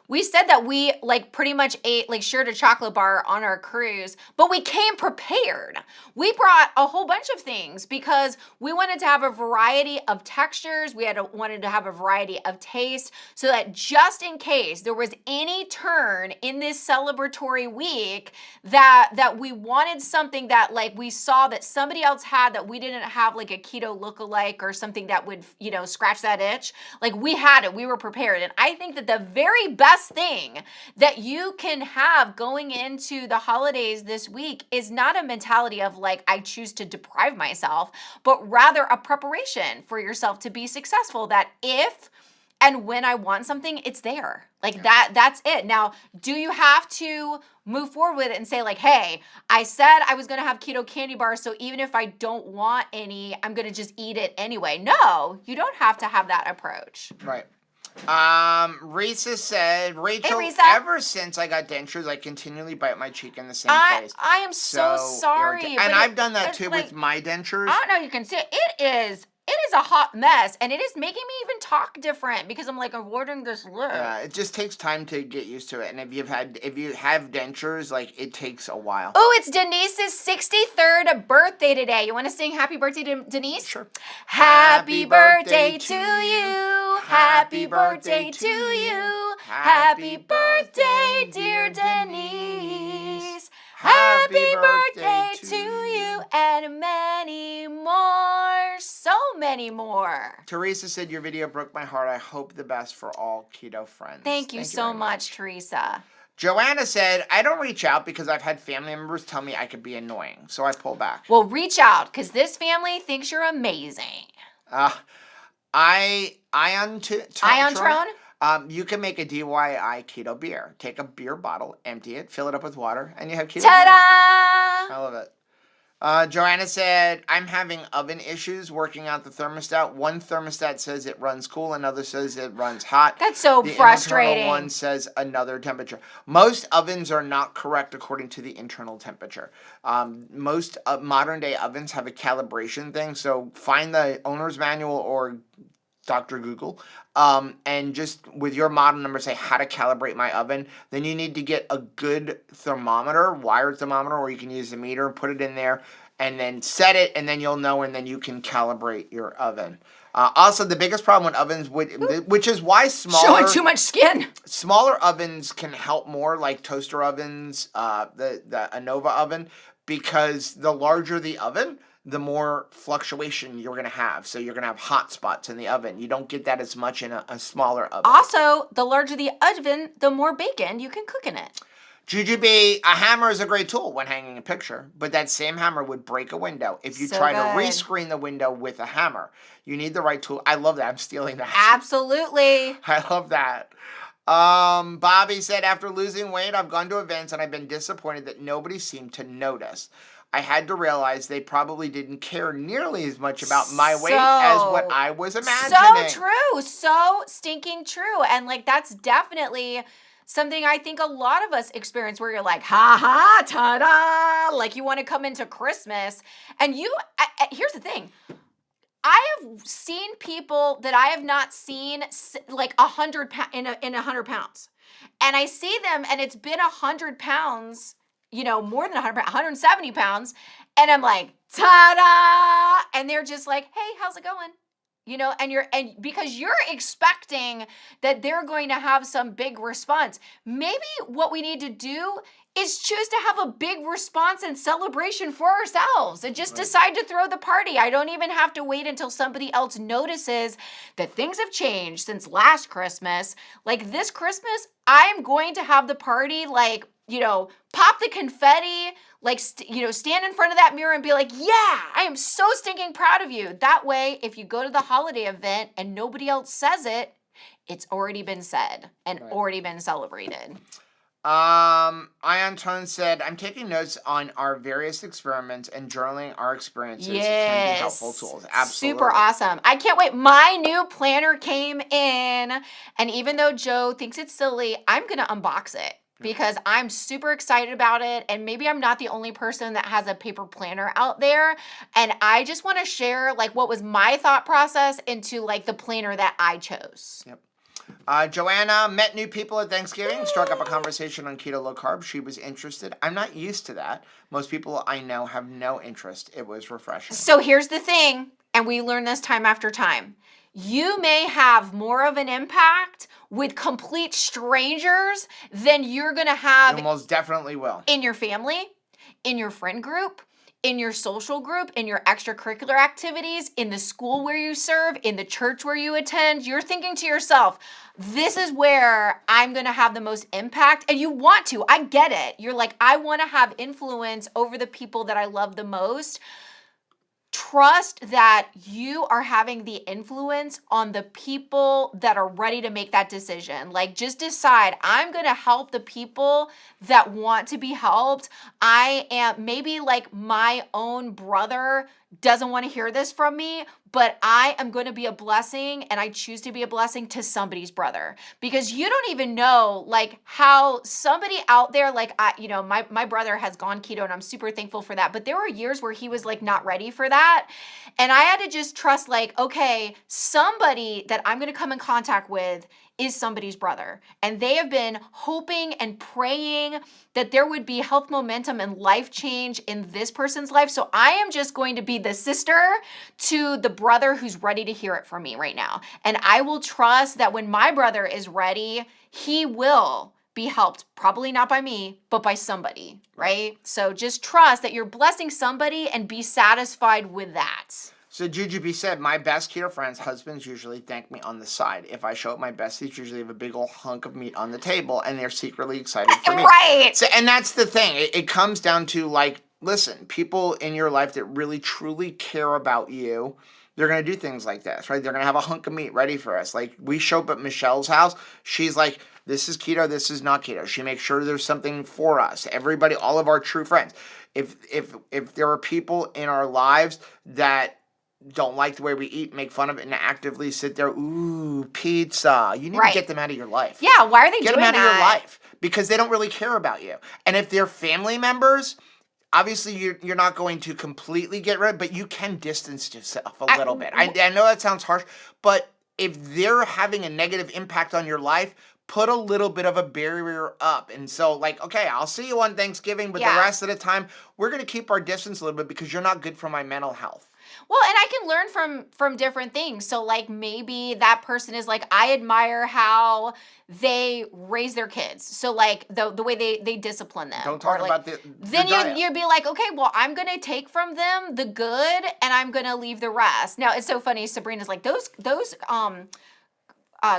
we said that we like pretty much ate like shared a chocolate bar on our cruise, but we came prepared. We brought a whole bunch of things because we wanted to have a variety of textures. We wanted to have a variety of taste so that just in case there was any turn in this celebratory week that we wanted something that like we saw that somebody else had that we didn't have, like a keto lookalike or something that would, scratch that itch. Like we had it, we were prepared. And I think that the very best thing that you can have going into the holidays this week is not a mentality of like, I choose to deprive myself, but rather a preparation for yourself to be successful, that if and when I want something, it's there. Like that's it. Now, do you have to move forward with it and say like, hey, I said I was going to have keto candy bars, so even if I don't want any, I'm going to just eat it anyway. No, you don't have to have that approach. Right. Risa said, Rachel, Hey, Risa. ever since I got dentures, I continually bite my cheek in the same place. I am so sorry. And I've done that too with my dentures. I don't know, you can see it. It is a hot mess, and it is making me even talk different because I'm like avoiding this lip. Yeah, it just takes time to get used to it. And if you have dentures, like it takes a while. Oh, it's Denise's 63rd birthday today. You want to sing happy birthday to Denise? Sure. Happy birthday to you. Happy birthday to you. Happy birthday, dear Denise. Happy birthday to you and many more, so many more. Teresa said, your video broke my heart. I hope the best for all keto friends. Thank you so much, Teresa. Joanna said, I don't reach out because I've had family members tell me I could be annoying, so I pull back. Well, reach out because this family thinks you're amazing. Ion Tron? You can make a DIY keto beer. Take a beer bottle, empty it, fill it up with water, and you have keto Ta-da! beer. I love it. Joanna said, I'm having oven issues working out the thermostat. One thermostat says it runs cool, another says it runs hot. That's so frustrating. Internal one says another temperature. Most ovens are not correct according to the internal temperature. Most modern day ovens have a calibration thing, so find the owner's manual or Dr. Google, and just with your model number say how to calibrate my oven. Then you need to get a good thermometer, wired thermometer, or you can use a meter and put it in there and then set it, and then you'll know, and then you can calibrate your oven. Also, the biggest problem with ovens, which is why showing too much skin. Smaller ovens can help more, like toaster ovens, the Anova oven, because the larger the oven, the more fluctuation you're going to have. So you're going to have hot spots in the oven. You don't get that as much in a smaller oven. Also, the larger the oven, the more bacon you can cook in it. Jujube, a hammer is a great tool when hanging a picture, but that same hammer would break a window if you try to rescreen the window with a hammer. You need the right tool. I love that. I'm stealing that. Absolutely. I love that. Bobby said, after losing weight, I've gone to events and I've been disappointed that nobody seemed to notice. I had to realize they probably didn't care nearly as much about my weight as what I was imagining. So true. So stinking true. And like, that's definitely something I think a lot of us experience where you're like, ha ha, ta-da. Like you want to come into Christmas and here's the thing. I have seen people that I have not seen like 100 in 100 pounds. And I see them and it's been 100 pounds, more than 100 pounds, 170 pounds. And I'm like, ta-da! And they're just like, hey, how's it going? and because you're expecting that they're going to have some big response. Maybe what we need to do is choose to have a big response and celebration for ourselves and just decide to throw the party. I don't even have to wait until somebody else notices that things have changed since last Christmas. Like this Christmas, I'm going to have the party, like, pop the confetti, like, stand in front of that mirror and be like, yeah, I am so stinking proud of you. That way, if you go to the holiday event and nobody else says it, it's already been said and already been celebrated. Ion Tone said, I'm taking notes on our various experiments and journaling our experiences can be helpful tools. Absolutely. Super awesome. I can't wait. My new planner came in, and even though Joe thinks it's silly, I'm going to unbox it because I'm super excited about it, and maybe I'm not the only person that has a paper planner out there, and I just want to share like what was my thought process into like the planner that I chose. Yep. Joanna met new people at Thanksgiving, struck up a conversation on keto low carb. She was interested. I'm not used to that. Most people I know have no interest. It was refreshing. So here's the thing, and we learn this time after time. You may have more of an impact with complete strangers than you're going to have. You most definitely will. In your family, in your friend group, in your social group, in your extracurricular activities, in the school where you serve, in the church where you attend. You're thinking to yourself, this is where I'm going to have the most impact. And you want to. I get it. You're like, I want to have influence over the people that I love the most. Trust that you are having the influence on the people that are ready to make that decision. Like, just decide, I'm going to help the people that want to be helped. I am, maybe like my own brother doesn't want to hear this from me, but I am going to be a blessing, and I choose to be a blessing to somebody's brother, because you don't even know like how somebody out there, like my brother has gone keto, and I'm super thankful for that. But there were years where he was like not ready for that. And I had to just trust, like, okay, somebody that I'm going to come in contact with is somebody's brother. And they have been hoping and praying that there would be health momentum and life change in this person's life. So I am just going to be the sister to the brother who's ready to hear it from me right now. And I will trust that when my brother is ready, he will be helped, probably not by me, but by somebody, right? So just trust that you're blessing somebody and be satisfied with that. So Jujubee said, my best keto friends' husbands usually thank me on the side. If I show up my besties, usually have a big old hunk of meat on the table, and they're secretly excited for me. Right. So, and that's the thing. It comes down to, like, listen, people in your life that really, truly care about you, they're going to do things like this, right? They're going to have a hunk of meat ready for us. Like, we show up at Michelle's house. She's like, this is keto, this is not keto. She makes sure there's something for us. Everybody, all of our true friends. If there are people in our lives that don't like the way we eat, make fun of it, and actively sit there, ooh, pizza. You need to get them out of your life. Yeah, why are they doing that? Get them out of your life, because they don't really care about you. And if they're family members, obviously you're not going to completely get rid, but you can distance yourself a little bit. I know that sounds harsh, but if they're having a negative impact on your life, put a little bit of a barrier up. And so, like, okay, I'll see you on Thanksgiving, but the rest of the time, we're going to keep our distance a little bit because you're not good for my mental health. Well, and I can learn from different things. So, like, maybe that person is like, I admire how they raise their kids. So, like, the way they discipline them. Don't talk about the Then you'd be like, okay, well, I'm going to take from them the good, and I'm going to leave the rest. Now, it's so funny. Sabrina's like, those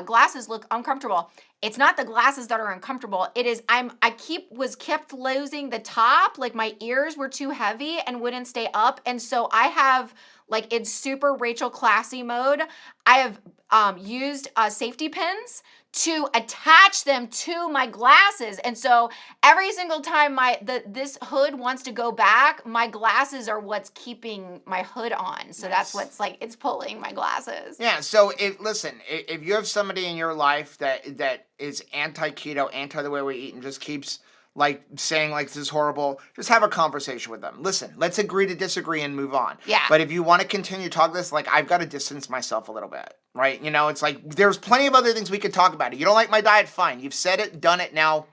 glasses look uncomfortable. It's not the glasses that are uncomfortable. It is I kept losing the top. Like, my ears were too heavy and wouldn't stay up. And so I have, like, in super Rachel classy mode, I have used safety pins to attach them to my glasses. And so every single time this hood wants to go back, my glasses are what's keeping my hood on. So that's what's, like, it's pulling my glasses. Yeah, so if you have somebody in your life that is anti-keto, anti the way we eat, and just keeps, like, saying, like, this is horrible, just have a conversation with them. Listen, let's agree to disagree and move on. Yeah. But if you want to continue to talk this, like, I've got to distance myself a little bit, right? You know, it's like, there's plenty of other things we could talk about. You don't like my diet? Fine. You've said it, done it, now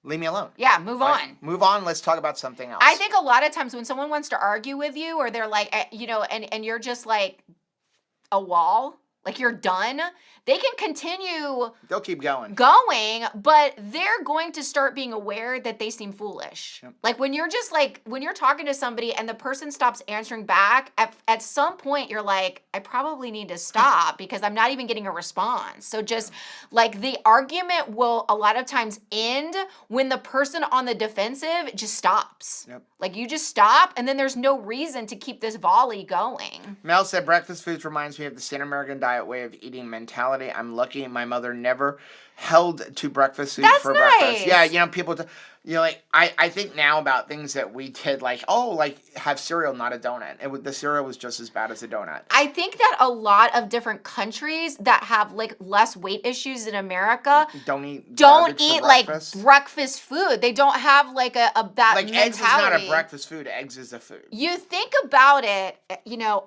leave me alone. Yeah, move on. Move on. Let's talk about something else. I think a lot of times when someone wants to argue with you, or they're like, and you're just like, a wall, like you're done, they can continue They'll keep going. but they're going to start being aware that they seem foolish. Yep. Like when you're just like, when you're talking to somebody and the person stops answering back, at some point you're like, I probably need to stop because I'm not even getting a response. So just like the argument will a lot of times end when the person on the defensive just stops. Yep. Like you just stop and then there's no reason to keep this volley going. Mel said, breakfast foods reminds me of the standard American diet way of eating mentality. I'm lucky my mother never held to breakfast foods That's for nice. breakfast. Yeah, you know, people, like, I think now about things that we did, like, have cereal, not a donut. The cereal was just as bad as a donut. I think that a lot of different countries that have like less weight issues than America don't eat like breakfast food. They don't have like that like mentality. Eggs is not a breakfast food. Eggs is a food. You think about it, you know,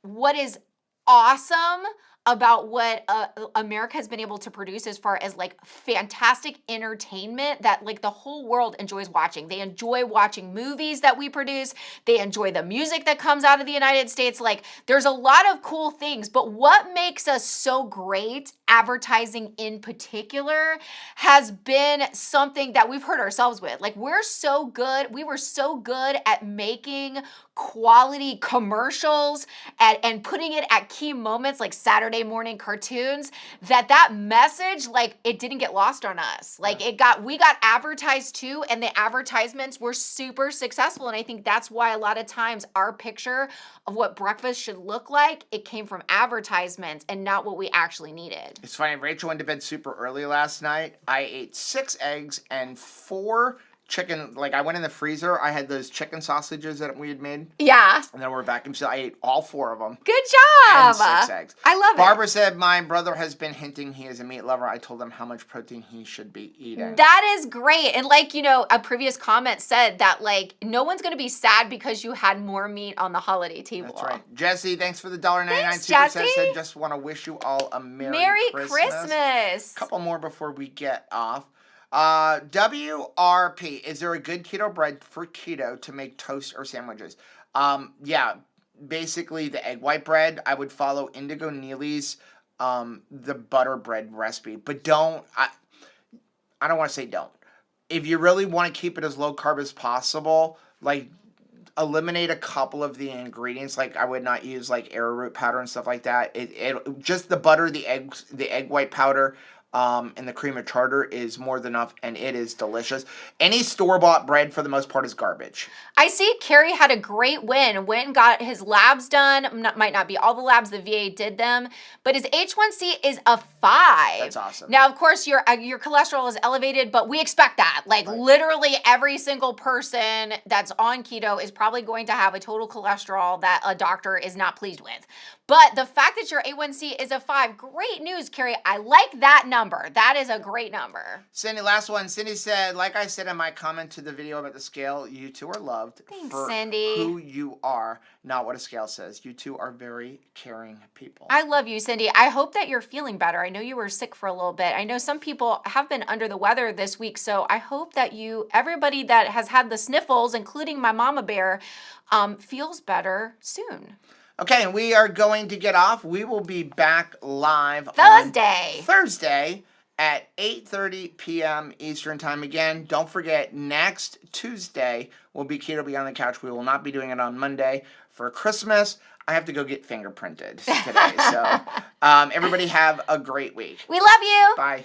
what is awesome about what America has been able to produce as far as like fantastic entertainment that like the whole world enjoys watching. They enjoy watching movies that we produce. They enjoy the music that comes out of the United States. Like there's a lot of cool things, but what makes us so great, advertising in particular, has been something that we've hurt ourselves with. Like we were so good at making quality commercials and putting it at key moments like Saturday morning cartoons that message, like it didn't get lost on us. Like we got advertised too, and the advertisements were super successful. And I think that's why a lot of times our picture of what breakfast should look like, it came from advertisements and not what we actually needed. It's funny, Rachel went to bed super early last night. I ate 6 eggs and 4 chicken. Like I went in the freezer. I had those chicken sausages that we had made. Yeah. And then we're vacuum sealed. I ate all 4 of them. Good job. And 6 eggs. I love it. Barbara said, my brother has been hinting he is a meat lover. I told him how much protein he should be eating. That is great. And like, you know, a previous comment said that like no one's going to be sad because you had more meat on the holiday table. That's right. Jesse, thanks for the $1.99 Thanks, super chat. Jesse. Said, just want to wish you all a Merry Christmas. Couple more before we get off. WRP, is there a good keto bread for keto to make toast or sandwiches? Yeah, basically the egg white bread. I would follow Indigo Neely's the butter bread recipe, but I don't want to say don't. If you really want to keep it as low carb as possible, like eliminate a couple of the ingredients. Like I would not use like arrowroot powder and stuff like that. It just the butter, the eggs, the egg white powder. And the cream of tartar is more than enough, and it is delicious. Any store-bought bread, for the most part, is garbage. I see Carrie had a great win. Went and got his labs done. Might not be all the labs, the VA did them, but his H1C is a 5. That's awesome. Now, of course, your cholesterol is elevated, but we expect that. Like literally every single person that's on keto is probably going to have a total cholesterol that a doctor is not pleased with. But the fact that your A1C is a 5, great news, Carrie. I like that number. That is a great number. Cindy, last one. Cindy said, like I said in my comment to the video about the scale, you two are loved. Thanks, for Cindy. who you are, not what a scale says. You two are very caring people. I love you, Cindy. I hope that you're feeling better. I know you were sick for a little bit. I know some people have been under the weather this week, so I hope that everybody that has had the sniffles, including my mama bear, feels better soon. Okay, we are going to get off. We will be back live Thursday. on Thursday at 8:30 p.m. Eastern Time. Again, don't forget, next Tuesday will be Keto Beyond the Couch. We will not be doing it on Monday for Christmas. I have to go get fingerprinted today. So everybody have a great week. We love you. Bye.